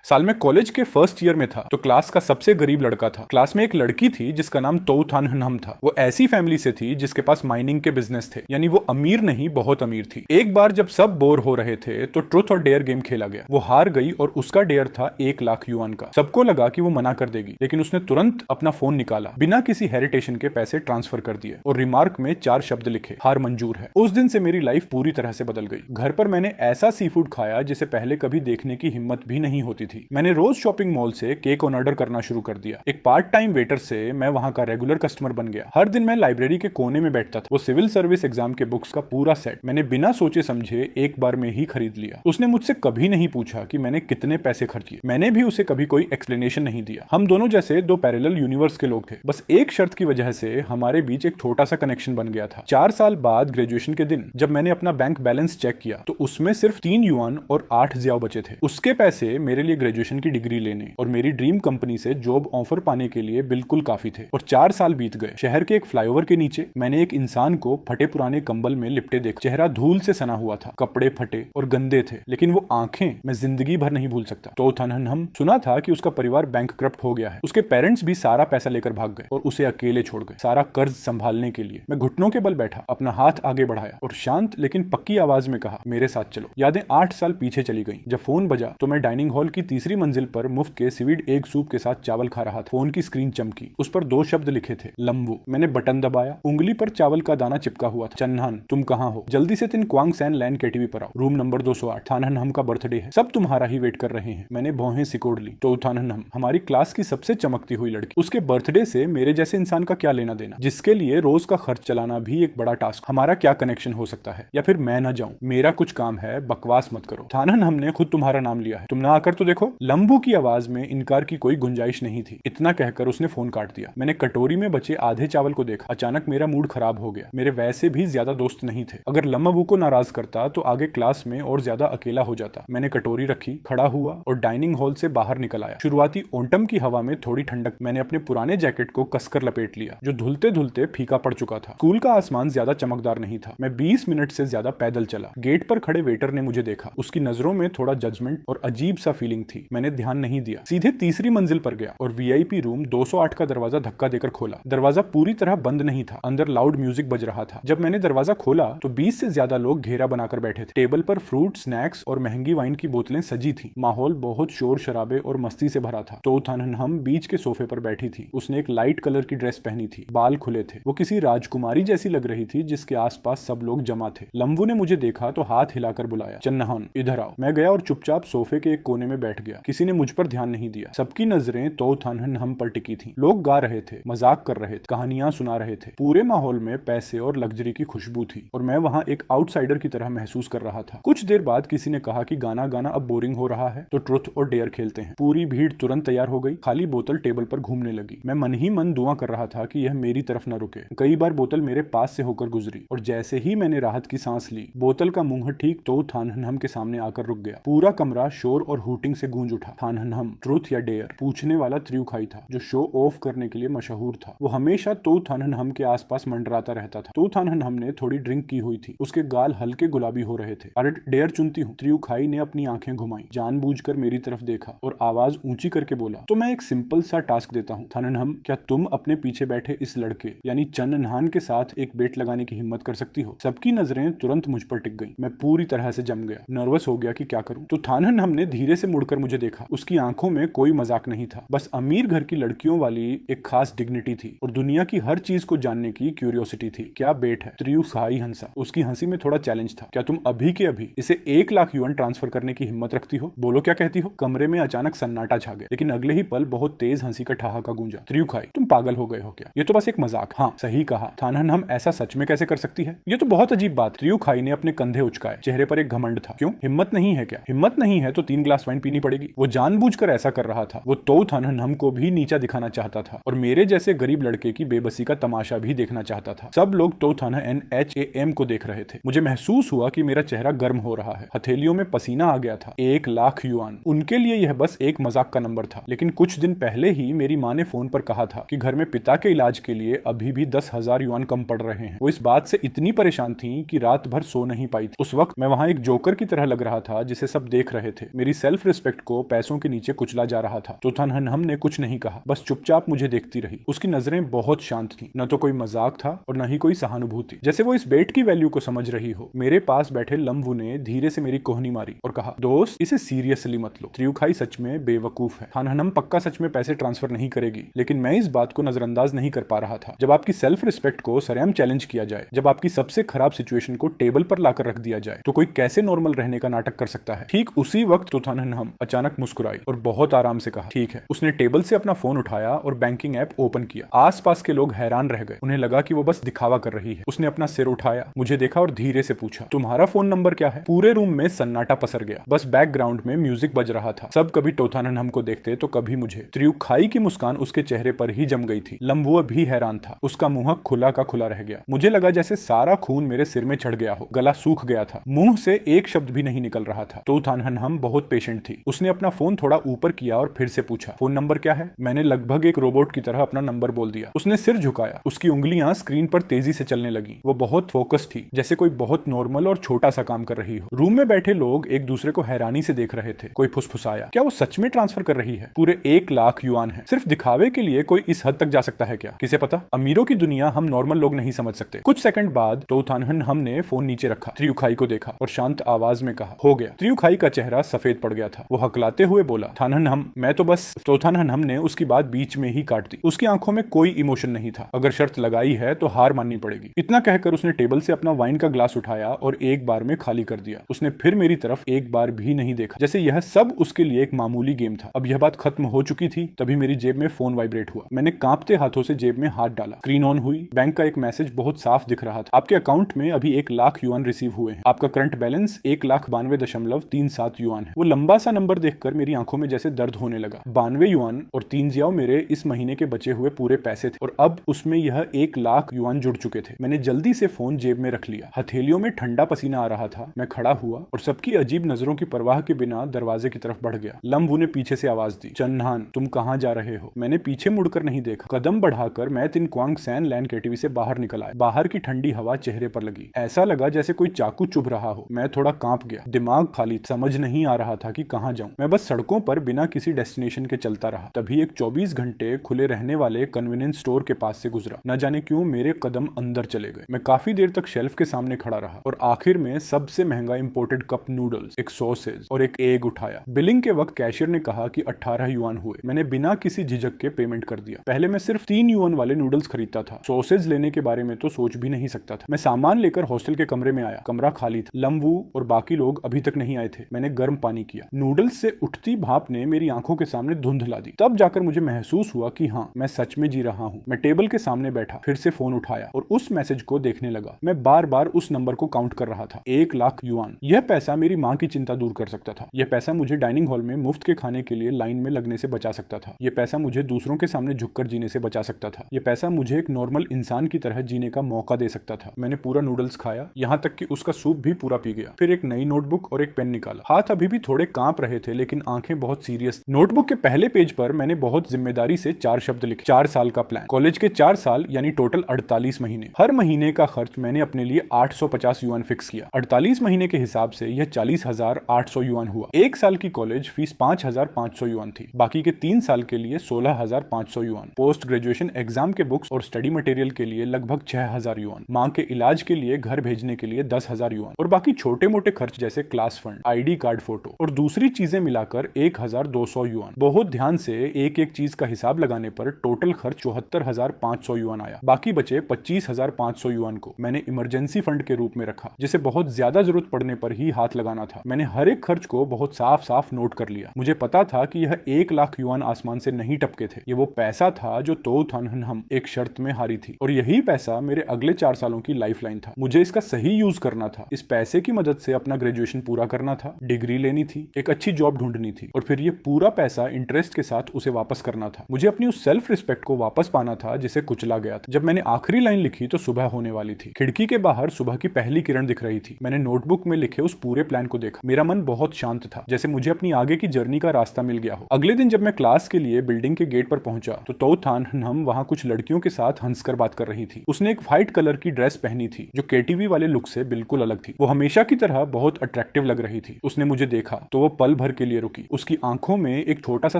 साल में कॉलेज के फर्स्ट ईयर में था तो क्लास का सबसे गरीब लड़का था। क्लास में एक लड़की थी जिसका नाम तोउथानहनम था। वो ऐसी फैमिली से थी जिसके पास माइनिंग के बिजनेस थे, यानी वो अमीर नहीं बहुत अमीर थी। एक बार जब सब बोर हो रहे थे तो ट्रुथ और डेयर गेम खेला गया। वो हार गई और उसका डेयर था 1 लाख युआन का। सबको लगा कि वो मना कर देगी, लेकिन उसने तुरंत अपना फोन निकाला, बिना किसी हेरिटेशन के पैसे ट्रांसफर कर दिए और रिमार्क में 4 शब्द लिखे, हार मंजूर है। उस दिन से मेरी लाइफ पूरी तरह से बदल गई। घर पर मैंने ऐसा सी फूड खाया जिसे पहले कभी देखने की हिम्मत भी नहीं होती थी। मैंने रोज शॉपिंग मॉल से केक ऑन ऑर्डर करना शुरू कर दिया। एक पार्ट टाइम वेटर से मैं वहां का रेगुलर कस्टमर बन गया। हर दिन मैं लाइब्रेरी के कोने में बैठता था। वो सिविल सर्विस एग्जाम के बुक्स का पूरा सेट मैंने बिना सोचे समझे एक बार में ही खरीद लिया। उसने मुझसे कभी नहीं पूछा कि मैंने कितने पैसे खर्च किए। मैंने भी उसे कभी कोई एक्सप्लेनेशन नहीं दिया। हम दोनों जैसे दो पैरेलल यूनिवर्स के लोग थे। बस एक शर्त की वजह से हमारे बीच एक छोटा सा कनेक्शन बन गया था। 4 साल बाद ग्रेजुएशन के दिन जब मैंने अपना बैंक बैलेंस चेक किया तो उसमें सिर्फ 3 युआन और 8 ज़ियाओ बचे थे। उसके पैसे मेरे लिए ग्रेजुएशन की डिग्री लेने और मेरी ड्रीम कंपनी से जॉब ऑफर पाने के लिए बिल्कुल काफी थे। और 4 साल बीत गए। शहर के एक फ्लाईओवर के नीचे मैंने एक इंसान को फटे पुराने कंबल में लिपटे देखा। चेहरा धूल से सना हुआ था, कपड़े फटे और गंदे थे, लेकिन वो आंखें मैं जिंदगी भर नहीं भूल सकता। तोउथानहनम सुना था कि उसका परिवार बैंक करप्ट हो गया है। उसके पेरेंट्स भी सारा पैसा लेकर भाग गए और उसे अकेले छोड़ गए, सारा कर्ज संभालने के लिए। मैं घुटनों के बल बैठा, अपना हाथ आगे बढ़ाया और शांत लेकिन पक्की आवाज में कहा, मेरे साथ चलो। यादें 8 साल पीछे चली गई। जब फोन बजा तो मैं डाइनिंग हॉल की तीसरी मंजिल पर मुफ्त के सीवीड एग सूप के साथ चावल खा रहा था। फोन की स्क्रीन चमकी, उस पर 2 शब्द लिखे थे, लम्बू। मैंने बटन दबाया, उंगली पर चावल का दाना चिपका हुआ था। चन्हान, तुम कहाँ हो? जल्दी से तिन क्वांग सैन लैंड केटीवी पर आओ, रूम नंबर 208। थानहनम का बर्थडे है, सब तुम्हारा ही वेट कर रहे हैं। मैंने भौहें सिकोड़ ली। तोउथानहनम हमारी क्लास की सबसे चमकती हुई लड़की, उसके बर्थडे से मेरे जैसे इंसान का क्या लेना देना, जिसके लिए रोज का खर्च चलाना भी एक बड़ा टास्क। हमारा क्या कनेक्शन हो सकता है? या फिर मैं ना जाऊं, मेरा कुछ काम है, बकवास मत करो। थानहनम ने खुद तुम्हारा नाम लिया है, तुम ना आकर तो देखो। लंबू की आवाज में इनकार की कोई गुंजाइश नहीं थी। इतना कहकर उसने फोन काट दिया। मैंने कटोरी में बचे आधे चावल को देखा। अचानक मेरा मूड खराब हो गया। मेरे वैसे भी ज्यादा दोस्त नहीं थे। अगर लम्बू को नाराज करता तो आगे क्लास में और ज्यादा अकेला हो जाता। मैंने कटोरी रखी, खड़ा हुआ और डाइनिंग हॉल से बाहर निकल आया। शुरुआती ओंटम की हवा में थोड़ी ठंडक। मैंने अपने पुराने जैकेट को कसकर लपेट लिया जो धुलते धुलते फीका पड़ चुका था। स्कूल का आसमान ज्यादा चमकदार नहीं था। मैं 20 मिनट से ज्यादा पैदल चला। गेट पर खड़े वेटर ने मुझे देखा। उसकी नजरों में थोड़ा जजमेंट और अजीब सा फीलिंग थी। मैंने ध्यान नहीं दिया। सीधे तीसरी मंजिल पर गया और वीआईपी रूम 208 का दरवाजा धक्का देकर खोला। दरवाजा पूरी तरह बंद नहीं था। अंदर लाउड म्यूजिक बज रहा था। जब मैंने दरवाजा खोला तो 20 से ज्यादा लोग घेरा बनाकर बैठे थे। टेबल पर फ्रूट, स्नैक्स और महंगी वाइन की बोतलें सजी थी। माहौल बहुत शोर शराबे और मस्ती से भरा था। तोउथानहनम बीच के सोफे पर बैठी थी। उसने एक लाइट कलर की ड्रेस पहनी थी, बाल खुले थे। वो किसी राजकुमारी जैसी लग रही थी जिसके आसपास सब लोग जमा थे। लंबू ने मुझे देखा तो हाथ हिलाकर बुलाया, चन्हान इधर आओ। मैं गया और चुपचाप सोफे के एक कोने में बैठ गया। किसी ने मुझ पर ध्यान नहीं दिया। सबकी नजरें तोउथानहनम पर टिकी थी। लोग गा रहे थे, मजाक कर रहे थे, कहानियां सुना रहे थे। पूरे माहौल में पैसे और लग्जरी की खुशबू थी और मैं वहां एक आउटसाइडर की तरह महसूस कर रहा था। कुछ देर बाद किसी ने कहा कि गाना गाना अब बोरिंग हो रहा है तो ट्रुथ और डेयर खेलते हैं। पूरी भीड़ तुरंत तैयार हो गई। खाली बोतल टेबल पर घूमने लगी। मैं मन ही मन दुआ कर रहा था कि यह मेरी तरफ न रुके। कई बार बोतल मेरे पास से होकर गुजरी और जैसे ही मैंने राहत की सांस ली, बोतल का मुंह ठीक तोउथानहनम के सामने आकर रुक गया। पूरा कमरा शोर और हूटिंग से गूंज उठा। थानहनम, ट्रुथ या डेयर? पूछने वाला त्रियुखाई था जो शो ऑफ करने के लिए मशहूर था। वो हमेशा तोउथानहनम के आसपास मंडराता रहता था। तोउथानहनम ने थोड़ी ड्रिंक की हुई थी। उसके गाल हल्के गुलाबी हो रहे थे। अरे डेयर चुनती हूँ। त्रियुखाई ने अपनी आंखें घुमाई, जानबूझकर मेरी तरफ देखा और आवाज ऊंची करके बोला, तो मैं एक सिंपल सा टास्क देता हूँ। थानहनम, क्या तुम अपने पीछे बैठे इस लड़के यानी चन्हान के साथ एक बेट लगाने की हिम्मत कर सकती हो? सबकी नजरें तुरंत मुझ पर टिक गई। मैं पूरी तरह से जम गया, नर्वस हो गया कि क्या करूं। तो थानहनम ने धीरे से मुड़कर मुझे देखा। उसकी आंखों में कोई मजाक नहीं था, बस अमीर घर की लड़कियों वाली एक खास डिग्निटी थी और दुनिया की हर चीज को जानने की क्यूरियोसिटी थी। क्या बेट है? त्रियुखाई हंसा। उसकी हंसी में थोड़ा चैलेंज था। क्या तुम अभी के अभी इसे 1 लाख युआन ट्रांसफर करने की हिम्मत रखती हो? बोलो क्या कहती हो? कमरे में अचानक सन्नाटा छा गया, लेकिन अगले ही पल बहुत तेज हंसी का ठहाका गूंजा। त्रियुखाई, तुम पागल हो गए हो क्या? ये तो बस एक मजाक। हाँ, सही कहा। थानहनम ऐसा सच में कैसे कर सकती है? ये तो बहुत अजीब बात। त्रियुखाई ने अपने कंधे उचकाए। चेहरे पर एक घमंड था। क्यों? हिम्मत नहीं है क्या? हिम्मत नहीं है तो 3 ग्लास वाइन पीनी पड़ेगी। वो जानबूझकर ऐसा कर रहा था। वो तोउथानहनम को भी नीचा दिखाना चाहता था और मेरे जैसे गरीब लड़के की बेबसी का तमाशा भी देखना चाहता था। सब लोग तोउथानहनम को देख रहे थे। मुझे महसूस हुआ कि मेरा चेहरा गर्म हो रहा है। हथेलियों में पसीना आ गया था। 1 लाख युआन, उनके लिए यह बस एक मजाक का नंबर था। लेकिन कुछ दिन पहले ही मेरी माँ ने फोन पर कहा था कि घर में पिता के इलाज के लिए अभी भी 10,000 युआन कम पड़ रहे हैं। वो इस बात से इतनी परेशान थी कि रात भर सो नहीं पाई थी। उस वक्त मैं वहां एक जोकर की तरह लग रहा था जिसे सब देख रहे थे। मेरी सेल्फ रिस्पेक्ट रिस्पेक्ट को पैसों के नीचे कुचला जा रहा था। तोथानहनहम ने कुछ नहीं कहा, बस चुपचाप मुझे देखती रही। उसकी नजरें बहुत शांत थी, न तो कोई मजाक था और न ही कोई सहानुभूति, जैसे वो इस बेट की वैल्यू को समझ रही हो। मेरे पास बैठे लम्बू ने धीरे से मेरी कोहनी मारी और कहा, दोस्त इसे सीरियसली मत लो, त्रियुखाई सच में बेवकूफ है। थानहनम पक्का सच में पैसे ट्रांसफर नहीं करेगी, लेकिन मैं इस बात को नजरअंदाज नहीं कर पा रहा था। जब आपकी सेल्फ रिस्पेक्ट को सरेआम चैलेंज किया जाए, जब आपकी सबसे खराब सिचुएशन को टेबल पर लाकर रख दिया जाए, तो कोई कैसे नॉर्मल रहने का नाटक कर सकता है। ठीक उसी वक्त तोथानहनहम अचानक मुस्कुराई और बहुत आराम से कहा, ठीक है। उसने टेबल से अपना फोन उठाया और बैंकिंग ऐप ओपन किया। आसपास के लोग हैरान रह गए, उन्हें लगा कि वो बस दिखावा कर रही है। उसने अपना सिर उठाया, मुझे देखा और धीरे से पूछा, तुम्हारा फोन नंबर क्या है? पूरे रूम में सन्नाटा पसर गया, बस बैकग्राउंड में म्यूजिक बज रहा था। सब कभी तोथानहनहम को देखते तो कभी मुझे। त्रियुखाई की मुस्कान उसके चेहरे पर ही जम गई थी। लम्बुआ भी हैरान था, उसका मुंह खुला का खुला रह गया। मुझे लगा जैसे सारा खून मेरे सिर में चढ़ गया हो, गला सूख गया था, मुंह से एक शब्द भी नहीं निकल रहा था। तोथानहनहम बहुत पेशेंट थी। उसने अपना फोन थोड़ा ऊपर किया और फिर से पूछा, फोन नंबर क्या है? मैंने लगभग एक रोबोट की तरह अपना नंबर बोल दिया। उसने सिर झुकाया, उसकी उंगलियां स्क्रीन पर तेजी से चलने लगी। वो बहुत फोकस थी, जैसे कोई बहुत नॉर्मल और छोटा सा काम कर रही हो। रूम में बैठे लोग एक दूसरे को हैरानी से देख रहे थे। कोई फुसफुसाया, क्या वो सच में ट्रांसफर कर रही है? पूरे 1 लाख युआन है। सिर्फ दिखावे के लिए कोई इस हद तक जा सकता है क्या? किसे पता, अमीरों की दुनिया हम नॉर्मल लोग नहीं समझ सकते। कुछ सेकंड बाद तोथानहनहम ने फोन नीचे रखा, त्रियुखाई को देखा और शांत आवाज में कहा, हो गया। त्रियुखाई का चेहरा सफेद पड़ गया था। वो हकलाते हुए बोला, थानहनहम मैं तो बस। तोथानहनहम ने उसकी बात बीच में ही काट दी। उसकी आंखों में कोई इमोशन नहीं था। अगर शर्त लगाई है तो हार माननी पड़ेगी। इतना कहकर उसने टेबल से अपना वाइन का ग्लास उठाया और एक बार में खाली कर दिया। उसने फिर मेरी तरफ एक बार भी नहीं देखा, जैसे यह सब उसके लिए एक मामूली गेम था। अब यह बात खत्म हो चुकी थी, तभी मेरी जेब में फोन वाइब्रेट हुआ। मैंने कांपते हाथों से जेब में हाथ डाला। स्क्रीन ऑन हुई। बैंक का एक मैसेज बहुत साफ दिख रहा था, आपके अकाउंट में अभी 1 लाख युआन रिसीव हुए हैं। आपका करंट बैलेंस 1,92.37 युआन है। वो लंबा सा नंबर देखकर मेरी आंखों में जैसे दर्द होने लगा। 92 युआन और 3 जियाओ मेरे इस महीने के बचे हुए पूरे पैसे थे, और अब उसमें यह 1 लाख युआन जुड़ चुके थे। मैंने जल्दी से फोन जेब में रख लिया। हथेलियों में ठंडा पसीना आ रहा था। मैं खड़ा हुआ और सबकी अजीब नजरों की परवाह के बिना दरवाजे की तरफ बढ़ गया। लम्बू ने पीछे से आवाज दी, चन्हान तुम कहां जा रहे हो? मैंने पीछे मुड़कर नहीं देखा। कदम बढ़ाकर मैं तिन क्वांग सैन लैंड केटीवी से बाहर निकल आया। बाहर की ठंडी हवा चेहरे पर लगी। ऐसा लगा जैसे कोई चाकू चुभ रहा हो। मैं थोड़ा कांप गया। दिमाग खाली, समझ नहीं आ रहा था कि कहां जाऊं। मैं बस सड़कों पर बिना किसी डेस्टिनेशन के चलता रहा। तभी एक 24 घंटे खुले रहने वाले कन्वीनियंस स्टोर के पास से गुजरा। न जाने क्यों मेरे कदम अंदर चले गए। मैं काफी देर तक शेल्फ के सामने खड़ा रहा और आखिर में सबसे महंगा इंपोर्टेड कप नूडल्स, एक सॉसेज और एक एग उठाया। बिलिंग के वक्त कैशियर ने कहा कि 18 युआन हुए। मैंने बिना किसी झिझक के पेमेंट कर दिया। पहले मैं सिर्फ 3 युआन वाले नूडल्स खरीदता था। सॉसेज लेने के बारे में तो सोच भी नहीं सकता था। मैं सामान लेकर हॉस्टल के कमरे में आया। कमरा खाली था। लम्बू और बाकी लोग अभी तक नहीं आए थे। मैंने गर्म पानी किया। नूडल्स से उठती भाप ने मेरी आंखों के सामने धुंध ला दी। तब जाकर मुझे महसूस हुआ कि हाँ, मैं सच में जी रहा हूँ। मैं टेबल के सामने बैठा, फिर से फोन उठाया और उस मैसेज को देखने लगा। मैं बार बार उस नंबर को काउंट कर रहा था। 1 लाख युआन। यह पैसा मेरी माँ की चिंता दूर कर सकता था। यह पैसा मुझे डाइनिंग हॉल में मुफ्त के खाने के लिए लाइन में लगने से बचा सकता था। यह पैसा मुझे दूसरों के सामने झुककर जीने से बचा सकता था। यह पैसा मुझे एक नॉर्मल इंसान की तरह जीने का मौका दे सकता था। मैंने पूरा नूडल्स खाया, यहाँ तक कि उसका सूप भी पूरा पी गया। फिर एक नई नोटबुक और एक पेन निकाला। हाथ अभी भी थोड़े कांप रहे थे, लेकिन आंखें बहुत सीरियस। नोटबुक के पहले पेज पर मैंने बहुत जिम्मेदारी से 4 शब्द लिखे। 4 साल का प्लान। कॉलेज के 4 साल यानी टोटल 48 महीने। हर महीने का खर्च मैंने अपने लिए 850 युआन फिक्स किया। 48 महीने के हिसाब से यह 40,800 युआन हुआ। 1 साल की कॉलेज फीस 5,500 युआन थी। बाकी के 3 साल के लिए 16,500 युआन। पोस्ट ग्रेजुएशन एग्जाम के बुक्स और स्टडी मटेरियल के लिए लगभग 6,000 युआन। मां के इलाज के लिए घर भेजने के लिए 10,000 युआन और बाकी छोटे मोटे खर्च जैसे class fund, ID card photo और दूसरी चीजें मिलाकर 1,200 युआन। बहुत ध्यान से एक एक चीज का हिसाब लगाने पर टोटल खर्च 74,500 युआन आया। बाकी बचे 25,500 युआन को मैंने इमरजेंसी फंड के रूप में रखा, जिसे बहुत ज्यादा जरूरत पड़ने पर ही हाथ लगाना था। मैंने हर एक खर्च को बहुत साफ साफ नोट कर लिया। मुझे पता था कि यह 1 लाख युआन आसमान से नहीं टपके थे। ये वो पैसा था जो तोथानहनहम एक शर्त में हारी थी, और यही पैसा मेरे अगले 4 सालों की लाइफलाइन था। मुझे इसका सही यूज करना था। इस पैसे की मदद से अपना ग्रेजुएशन पूरा करना था, डिग्री लेनी थी, एक अच्छी जॉब ढूंढनी थी, और फिर ये पूरा पैसा इंटरेस्ट के साथ उसे वापस करना था। मुझे अपनी उस सेल्फ रिस्पेक्ट को वापस पाना था जिसे कुचला गया था। जब मैंने आखिरी लाइन लिखी तो सुबह होने वाली थी। खिड़की के बाहर सुबह की पहली किरण दिख रही थी। मैंने नोटबुक में लिखे उस पूरे प्लान को देखा। मेरा मन बहुत शांत था, जैसे मुझे अपनी आगे की जर्नी का रास्ता मिल गया हो। अगले दिन जब मैं क्लास के लिए बिल्डिंग के गेट पर पहुंचा तो तोथानहनहम वहां कुछ लड़कियों के साथ हंसकर बात कर रही थी। उसने एक व्हाइट कलर की ड्रेस पहनी थी जो केटीवी वाले लुक से बिल्कुल अलग थी। वो हमेशा की तरह बहुत अट्रैक्टिव लग रही थी। उसने मुझे देखा तो वो पल भर के लिए रुकी। उसकी आंखों में एक छोटा सा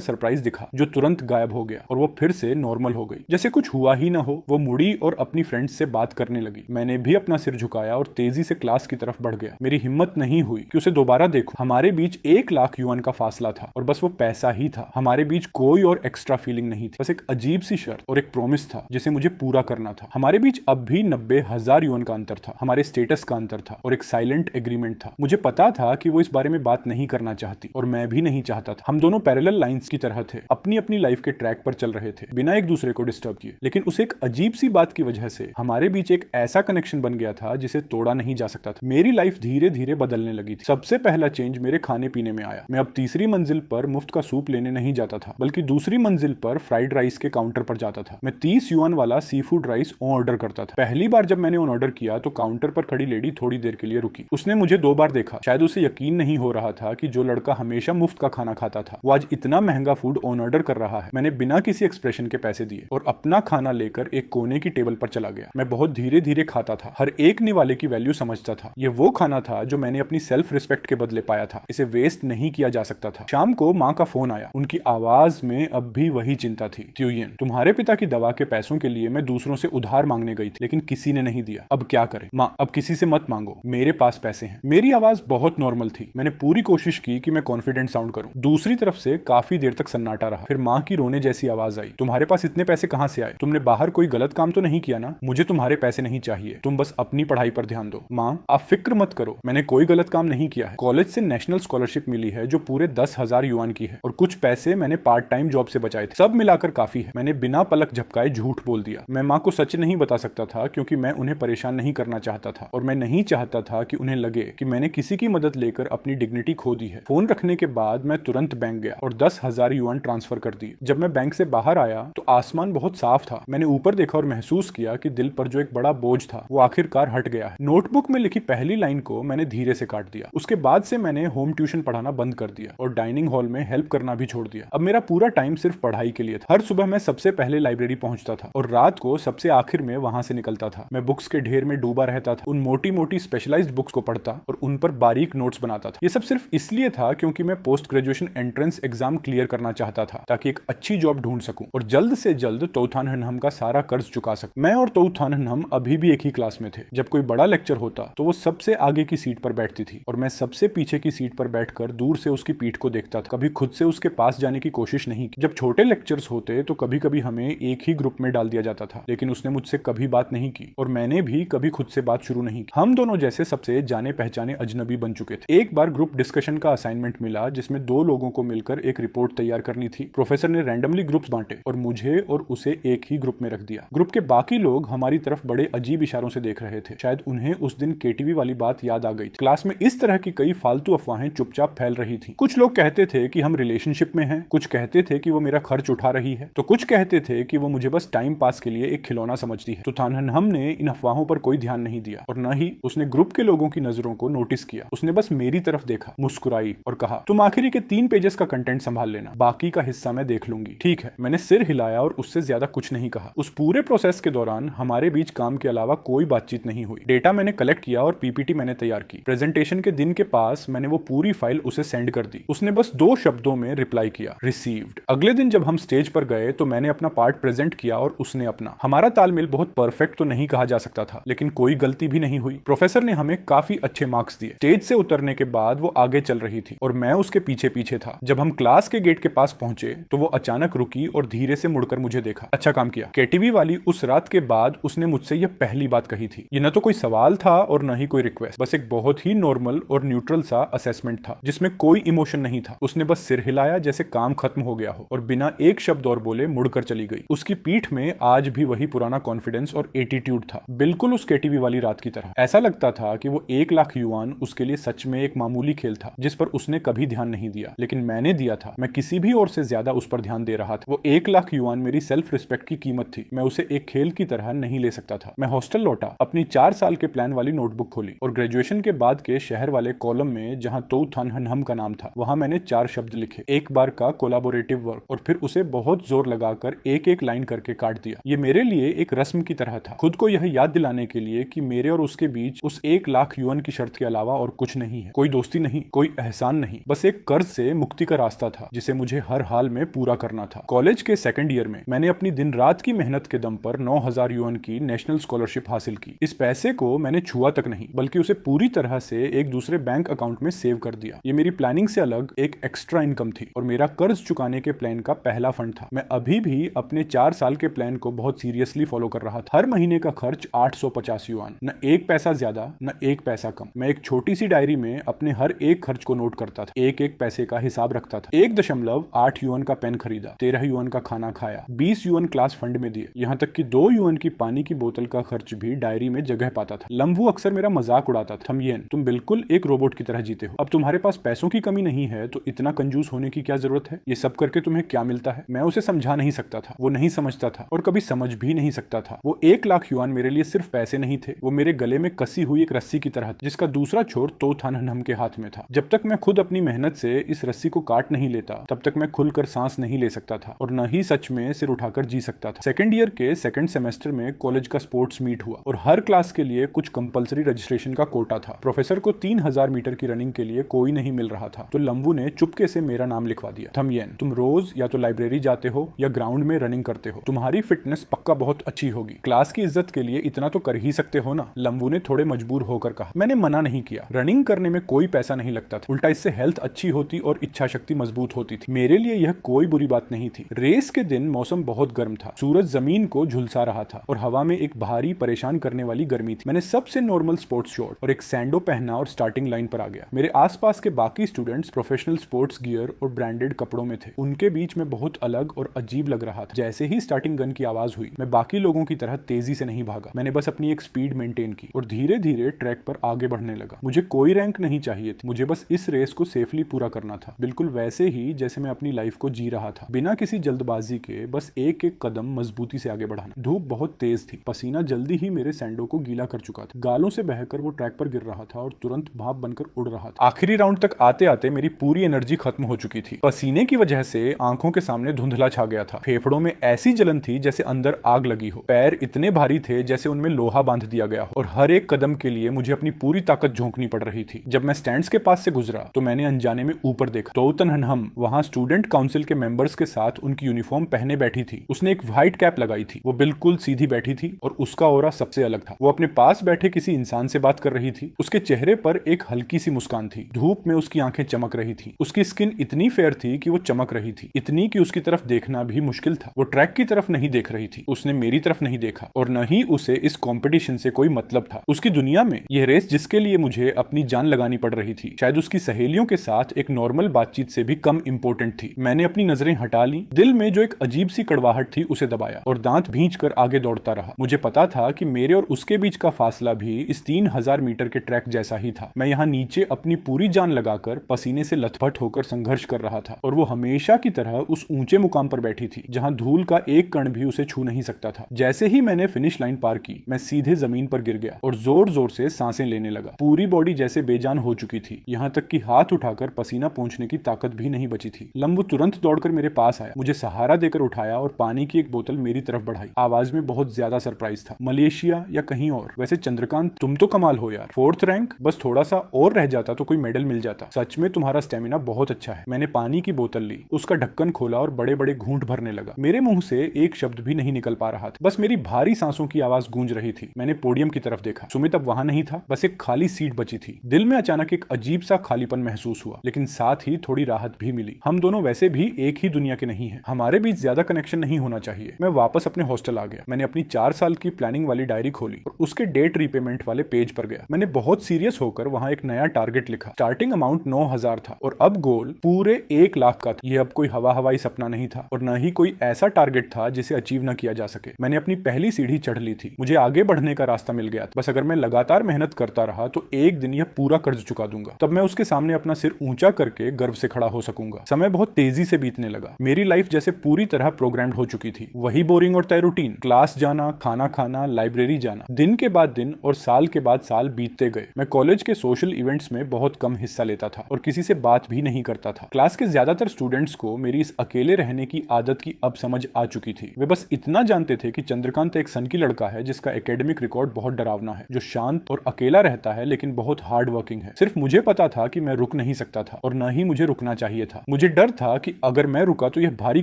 सरप्राइज दिखा जो तुरंत गायब हो गया और वो फिर से नॉर्मल हो गई, जैसे कुछ हुआ ही ना हो। वो मुड़ी और अपनी फ्रेंड्स से बात करने लगी। मैंने भी अपना सिर झुकाया और तेजी से क्लास की तरफ बढ़ गया। मेरी हिम्मत नहीं हुई कि उसे दोबारा देखूं। हमारे बीच 1 लाख युआन का फासला था और बस वो पैसा ही था। हमारे बीच कोई और एक्स्ट्रा फीलिंग नहीं थी, बस एक अजीब सी शर्त और एक प्रॉमिस था जिसे मुझे पूरा करना था। हमारे बीच अब भी 90,000 युआन का अंतर था, हमारे स्टेटस का अंतर था और एक साइलेंट एग्रीमेंट था। मुझे पता था कि वो इस बारे में बात नहीं करना चाहती और मैं भी नहीं चाहता था। हम दोनों पैरेलल लाइंस की तरह थे, अपनी अपनी लाइफ के ट्रैक पर चल रहे थे बिना एक दूसरे को डिस्टर्ब किए। लेकिन उस एक अजीब सी बात की वजह से हमारे बीच एक ऐसा कनेक्शन बन गया था जिसे तोड़ा नहीं जा सकता था। मेरी लाइफ धीरे धीरे बदलने लगी थी। सबसे पहला चेंज मेरे खाने पीने में आया। मैं अब तीसरी मंजिल पर मुफ्त का सूप लेने नहीं जाता था, बल्कि दूसरी मंजिल पर फ्राइड राइस के काउंटर पर जाता था। मैं 30 युआन वाला सी फूड राइस ऑर्डर करता था। पहली बार जब मैंने ऑर्डर किया तो काउंटर पर खड़ी लेडी थोड़ी देर के लिए रुकी। उसने मुझे 2 बार देखा। शायद उसे यकीन नहीं हो रहा था कि जो लड़का हमेशा मुफ्त का खाना खाता था वो आज इतना महंगा फूड ऑर्डर कर रहा है। मैंने बिना किसी एक्सप्रेशन के पैसे दिए और अपना खाना लेकर एक कोने की टेबल पर चला गया। मैं बहुत धीरे धीरे खाता था, हर एक निवाले की वैल्यू समझता था। ये वो खाना था जो मैंने अपनी सेल्फ रिस्पेक्ट के बदले पाया था। इसे वेस्ट नहीं किया जा सकता था। शाम को माँ का फोन आया। उनकी आवाज में अब भी वही चिंता थी। त्युयिन, तुम्हारे पिता की दवा के पैसों के लिए मैं दूसरों से उधार मांगने गई थी, लेकिन किसी ने नहीं दिया। अब क्या करें? माँ, अब किसी से मत मांगो, मेरे पास पैसे हैं। मेरी आवाज बहुत नॉर्मल थी। मैंने पूरी कोशिश की कि मैं कॉन्फिडेंट साउंड करूं। दूसरी तरफ से काफी देर तक सन्नाटा रहा। फिर माँ की रोने जैसी आवाज आई। तुम्हारे पास इतने पैसे कहां से आए? तुमने बाहर कोई गलत काम तो नहीं किया ना? मुझे तुम्हारे पैसे नहीं चाहिए, तुम बस अपनी पढ़ाई पर ध्यान दो। माँ, आप फिक्र मत करो, मैंने कोई गलत काम नहीं किया है। कॉलेज से नेशनल स्कॉलरशिप मिली है जो पूरे 10,000 युआन की है और कुछ पैसे मैंने पार्ट टाइम जॉब से बचाए थे। सब मिलाकर काफी है। मैंने बिना पलक झपकाए झूठ बोल दिया। मैं माँ को सच नहीं बता सकता था क्योंकि मैं उन्हें परेशान नहीं करना चाहता था और मैं नहीं चाहता था कि उन्हें लगे कि मैंने किसी की मदद लेकर अपनी डिग्निटी खो दी है। फोन रखने के बाद मैं तुरंत बैंक गया और 10,000 युआन ट्रांसफर कर दिए। जब मैं बैंक से बाहर आया तो आसमान बहुत साफ था। मैंने ऊपर देखा और महसूस किया कि दिल पर जो एक बड़ा बोझ था वो आखिरकार हट गया है। नोटबुक में लिखी पहली लाइन को मैंने धीरे से काट दिया। उसके बाद से मैंने होम ट्यूशन पढ़ाना बंद कर दिया और डाइनिंग हॉल में हेल्प करना भी छोड़ दिया। अब मेरा पूरा टाइम सिर्फ पढ़ाई के लिए था। हर सुबह मैं सबसे पहले लाइब्रेरी पहुंचता था और रात को सबसे आखिर में वहां से निकलता था। मैं बुक्स के ढेर में डूबा रहता था, उन मोटी मोटी स्पेशलाइज्ड बुक्स को पढ़ता और उन पर बारीक नोट्स बनाता था। ये सब सिर्फ इसलिए था क्योंकि मैं post graduation entrance exam clear करना चाहता था ताकि एक अच्छी जॉब ढूंढ सकूं और जल्द से जल्द तोउथान हनहम का सारा कर्ज चुका सकूं। मैं और तोउथान हनहम अभी भी एक ही क्लास में थे। जब कोई बड़ा लेक्चर होता तो वो सबसे आगे की सीट पर बैठती थी और मैं सबसे पीछे की सीट पर बैठकर दूर से उसकी पीठ को देखता था। कभी खुद से उसके पास जाने की कोशिश नहीं की। जब छोटे लेक्चर्स होते तो कभी कभी हमें एक ही ग्रुप में डाल दिया जाता था, लेकिन उसने मुझसे कभी बात नहीं की और मैंने भी कभी खुद से बात शुरू नहीं की। हम दोनों जैसे सबसे जाने पहचाने अजनबी बन चुके थे। एक बार ग्रुप डिस्कशन का असाइनमेंट मिला जिसमें 2 लोगों को मिलकर एक रिपोर्ट तैयार करनी थी। प्रोफेसर ने रैंडमली ग्रुप्स बांटे और मुझे और उसे एक ही ग्रुप में रख दिया। ग्रुप के बाकी लोग हमारी तरफ बड़े अजीब इशारों से देख रहे थे। शायद उन्हें उस दिन केटीवी वाली बात याद आ गई। क्लास में इस तरह की कई फालतू अफवाहें चुपचाप फैल रही थी। कुछ लोग कहते थे कि हम रिलेशनशिप में हैं, कुछ कहते थे कि वो मेरा खर्च उठा रही है, तो कुछ कहते थे कि वो मुझे बस टाइम पास के लिए एक खिलौना समझती है। तो तानहनहम ने इन अफवाहों पर कोई ध्यान नहीं दिया और न ही उसने ग्रुप के लोगों की नजरों को नोटिस किया। उसने बस मेरी तरफ देखा, मुस्कुराई और कहा, तुम आखिरी के 3 पेजेस का कंटेंट संभाल लेना, बाकी का हिस्सा मैं देख लूंगी। ठीक है। मैंने सिर हिलाया और उससे ज्यादा कुछ नहीं कहा। उस पूरे प्रोसेस के दौरान हमारे बीच काम के अलावा कोई बातचीत नहीं हुई। डेटा मैंने कलेक्ट किया और पीपीटी मैंने तैयार की। प्रेजेंटेशन के दिन के पास मैंने वो पूरी फाइल उसे सेंड कर दी। उसने बस 2 शब्दों में रिप्लाई किया, रिसीव्ड। अगले दिन जब हम स्टेज पर गए तो मैंने अपना पार्ट प्रेजेंट किया और उसने अपना। हमारा तालमेल बहुत परफेक्ट तो नहीं कहा जा सकता था, लेकिन कोई गलती भी नहीं हुई। प्रोफेसर ने हमें काफी अच्छे मार्क्स दिए। स्टेज से उतरने के बाद वो आगे चल रही थी और मैं उसके पीछे पीछे था। जब हम क्लास के गेट के पास पहुंचे तो वो अचानक रुकी और धीरे से मुड़कर मुझे देखा। अच्छा काम किया। केटीवी वाली उस रात के बाद उसने मुझसे यह पहली बात कही थी। ये न तो कोई सवाल था और न ही कोई रिक्वेस्ट, बस एक बहुत ही नॉर्मल और न्यूट्रल सा असेसमेंट था जिसमें कोई इमोशन नहीं था। उसने बस सिर हिलाया जैसे काम खत्म हो गया हो और बिना एक शब्द और बोले मुड़कर चली गई। उसकी पीठ में आज भी वही पुराना कॉन्फिडेंस और एटीट्यूड था, बिल्कुल उस केटीवी वाली रात की तरह। ऐसा लगता था कि वो 1 लाख युआन उसके लिए सच में एक मामूली खेल था जिस पर उसने कभी ध्यान नहीं दिया, लेकिन मैंने दिया था। मैं किसी भी और से ज्यादा उस पर ध्यान दे रहा था। वो 1 लाख युआन मेरी सेल्फ रिस्पेक्ट की कीमत थी। मैं उसे एक खेल की तरह नहीं ले सकता था। मैं हॉस्टल लौटा, अपनी 4 साल के प्लान वाली नोटबुक खोली और ग्रेजुएशन के बाद के शहर वाले कॉलम में जहां तोउथान हनहम का नाम था वहां मैंने 4 शब्द लिखे। एक बार का कोलैबोरेटिव वर्क और फिर उसे बहुत जोर लगाकर एक एक लाइन करके काट दिया। ये मेरे लिए एक रस्म की तरह था, खुद को यह याद दिलाने के लिए कि मेरे और उसके बीच उस 1 लाख युआन की शर्त के अलावा और कुछ नहीं है। कोई दोस्ती नहीं, कोई एहसान नहीं, नहीं, बस एक कर्ज से मुक्ति का रास्ता था जिसे मुझे हर हाल में पूरा करना था। कॉलेज के सेकंड ईयर में मैंने अपनी दिन रात की मेहनत के दम पर 9,000 युआन की नेशनल स्कॉलरशिप हासिल की। इस पैसे को मैंने छुआ तक नहीं, बल्कि उसे पूरी तरह से एक दूसरे बैंक अकाउंट में सेव कर दिया। ये मेरी प्लानिंग से अलग एक एक्स्ट्रा इनकम थी और मेरा कर्ज चुकाने के प्लान का पहला फंड था। मैं अभी भी अपने 4 साल के प्लान को बहुत सीरियसली फॉलो कर रहा था। हर महीने का खर्च 850 युआन, न एक पैसा ज्यादा न एक पैसा कम। मैं एक छोटी सी डायरी में अपने हर एक खर्च को नोट करता था, एक एक पैसे का हिसाब रखता था। 1.8 युआन का पेन खरीदा, 13 युआन का खाना खाया, 20 युआन क्लास फंड में दिए, यहाँ तक कि 2 युआन की पानी की बोतल का खर्च भी डायरी में जगह पाता था। लम्बू अक्सर मेरा मजाक उड़ाता था, थमयेन, तुम बिल्कुल एक रोबोट की तरह जीते हो। अब तुम्हारे पास पैसों की कमी नहीं है तो इतना कंजूस होने की क्या जरूरत है? ये सब करके तुम्हें क्या मिलता है? मैं उसे समझा नहीं सकता था, वो नहीं समझता था और कभी समझ भी नहीं सकता था। वो 1 लाख युआन मेरे लिए सिर्फ पैसे नहीं थे, वो मेरे गले में कसी हुई एक रस्सी की तरह, जिसका दूसरा छोर तो थानहनम के हाथ में था। जब तक मैं खुद अपनी मेहनत से इस रस्सी को काट नहीं लेता, तब तक मैं खुलकर सांस नहीं ले सकता था और न ही सच में सिर उठाकर जी सकता था। सेकंड ईयर के सेकंड सेमेस्टर में कॉलेज का स्पोर्ट्स मीट हुआ और हर क्लास के लिए कुछ कंपलसरी रजिस्ट्रेशन का कोटा था। प्रोफेसर को 3000 मीटर की रनिंग के लिए कोई नहीं मिल रहा था, तो लंबू ने चुपके से मेरा नाम लिखवा दिया। थमयेन, तुम रोज या तो लाइब्रेरी जाते हो या ग्राउंड में रनिंग करते हो, तुम्हारी फिटनेस पक्का बहुत अच्छी होगी, क्लास की इज्जत के लिए इतना तो कर ही सकते हो ना। लंबू ने थोड़े मजबूर होकर कहा। मैंने मना नहीं किया, रनिंग करने में कोई पैसा नहीं लगता था, उल्टा इससे हेल्थ अच्छी होती और इच्छा शक्ति मजबूत होती थी। मेरे लिए यह कोई बुरी बात नहीं थी। रेस के दिन मौसम बहुत गर्म था, सूरज जमीन को झुलसा रहा था और हवा में एक भारी परेशान करने वाली गर्मी थी। मैंने सबसे नॉर्मल स्पोर्ट्स शॉर्ट और एक सैंडो पहना और स्टार्टिंग लाइन पर आ गया। मेरे आसपास के बाकी स्टूडेंट्स प्रोफेशनल स्पोर्ट्स गियर और ब्रांडेड कपड़ों में थे, उनके बीच में बहुत अलग और अजीब लग रहा था। जैसे ही स्टार्टिंग गन की आवाज हुई, मैं बाकी लोगों की तरह तेजी से नहीं भागा, मैंने बस अपनी एक स्पीड मेंटेन की और धीरे धीरे ट्रैक पर आगे बढ़ने लगा। मुझे कोई रैंक नहीं चाहिए थी, मुझे बस इस रेस को सेफली पूरा करना था, बिल्कुल वैसे ही जैसे मैं अपनी लाइफ को जी रहा था, बिना किसी जल्दबाजी के, बस एक एक कदम मजबूती से आगे बढ़ाना। धूप बहुत तेज थी, पसीना जल्दी ही मेरे सैंडो को गीला कर चुका था, गालों से बहकर वो ट्रैक पर गिर रहा था और तुरंत भाप बनकर उड़ रहा था। आखिरी राउंड तक आते आते मेरी पूरी एनर्जी खत्म हो चुकी थी। पसीने की वजह से आंखों के सामने धुंधला छा गया था, फेफड़ों में ऐसी जलन थी जैसे अंदर आग लगी हो, पैर इतने भारी थे जैसे उनमें लोहा बांध दिया गया हो और हर एक कदम के लिए मुझे अपनी पूरी ताकत झोंकनी पड़ रही थी। जब मैं स्टैंड्स के पास से गुजरा तो मैंने अनजाने में ऊपर देखा। तोतनहनम वहां स्टूडेंट काउंसिल के मेंबर्स के साथ उनकी यूनिफॉर्म पहने बैठी थी। उसने एक व्हाइट कैप लगाई थी, वो बिल्कुल सीधी बैठी थी और उसका ऑरा सबसे अलग था। वो अपने पास बैठे किसी इंसान से बात कर रही थी, उसके चेहरे पर एक हल्की सी मुस्कान थी, धूप में उसकी आंखें चमक रही थी, उसकी स्किन इतनी फेयर थी कि वो चमक रही थी, इतनी कि उसकी तरफ देखना भी मुश्किल था। वो ट्रैक की तरफ नहीं देख रही थी, उसने मेरी तरफ नहीं देखा और न ही उसे इस कंपटीशन से कोई मतलब था। उसकी दुनिया में यह रेस जिसके लिए मुझे अपनी जान लगानी पड़ रही थी, शायद उसकी सहेलियों के साथ एक नॉर्मल बातचीत से भी कम इंपॉर्टेंट थी। मैंने अपनी नजरें हटा ली, दिल में जो एक अजीब सी कड़वाहट थी उसे दबाया और दांत भींच कर आगे दौड़ता रहा। मुझे पता था कि मेरे और उसके बीच का फासला भी इस 3000 मीटर के ट्रैक जैसा ही था। मैं यहाँ नीचे अपनी पूरी जान लगाकर पसीने से लथपथ होकर संघर्ष कर रहा था और वो हमेशा की तरह उस ऊंचे मुकाम पर बैठी थी जहां धूल का एक कण भी उसे छू नहीं सकता था। जैसे ही मैंने फिनिश लाइन पार की, मैं सीधे जमीन पर गिर गया और जोर जोर से सांसें लेने लगा। पूरी बॉडी जैसे बेजान हो चुकी थी, यहाँ तक कि हाथ उठाकर पसीना पोंछने की ताकत भी नहीं बची थी। लंबू तुरंत दौड़कर मेरे पास आया, मुझे सहारा देकर उठाया और पानी की एक बोतल मेरी तरफ बढ़ाई। आवाज में बहुत ज्यादा सरप्राइज था। मलेशिया या कहीं और? वैसे चंद्रकांत, तुम तो कमाल हो यार, 4th रैंक, बस थोड़ा सा और रह जाता तो कोई मेडल मिल जाता। सच में तुम्हारा स्टेमिना बहुत अच्छा है। मैंने पानी की बोतल ली, उसका ढक्कन खोला और बड़े बड़े घूंट भरने लगा। मेरे मुंह से एक शब्द भी नहीं निकल पा रहा था, बस मेरी भारी सांसों की आवाज गूंज रही थी। मैंने पोडियम की तरफ देखा, सुमित अब वहां नहीं था, बस एक खाली सीट बची थी। दिल में अचानक एक अजीब सा खालीपन महसूस हुआ, लेकिन साथ ही थोड़ी राहत भी मिली। हम दोनों वैसे भी एक ही दुनिया के नहीं हैं, हमारे बीच ज्यादा कनेक्शन नहीं होना चाहिए। मैं वापस अपने हॉस्टल आ गया। मैंने अपनी 4 साल की प्लानिंग वाली डायरी खोली और उसके डेट रीपेमेंट वाले पेज पर गया। मैंने बहुत सीरियस होकर वहां एक नया टारगेट लिखा। स्टार्टिंग अमाउंट 9000 था और अब गोल पूरे 1 लाख का था। यह अब कोई हवाई सपना नहीं था और न ही कोई ऐसा टारगेट था जिसे अचीव न किया जा सके। मैंने अपनी पहली सीढ़ी चढ़ ली थी, मुझे आगे बढ़ने का रास्ता मिल गया। बस अगर मैं लगातार मेहनत करता रहा तो एक दिन यह पूरा कर्ज चुका दूंगा, तब मैं उसके सामने अपना सिर ऊंचा करके गर्व से खड़ा हो सकूंगा। समय बहुत तेजी से बीतने लगा। मेरी लाइफ जैसे पूरी तरह प्रोग्राम्ड हो चुकी थी। वही बोरिंग और तय रूटीन, क्लास जाना, खाना खाना, लाइब्रेरी जाना। दिन के बाद दिन और साल के बाद साल बीतते गए। मैं कॉलेज के सोशल इवेंट्स में बहुत कम हिस्सा लेता था और किसी से बात भी नहीं करता था। क्लास के ज्यादातर स्टूडेंट्स को मेरी इस अकेले रहने की आदत की अब समझ आ चुकी थी। वे बस इतना जानते थे कि चंद्रकांत एक सन की लड़का है जिसका एकेडमिक रिकॉर्ड बहुत डरावना है, जो शांत और अकेला रहता है लेकिन बहुत हार्ड वर्किंग है। सिर्फ मुझे पता था कि मैं रुक नहीं नहीं सकता था और न ही मुझे रुकना चाहिए था। मुझे डर था कि अगर मैं रुका तो यह भारी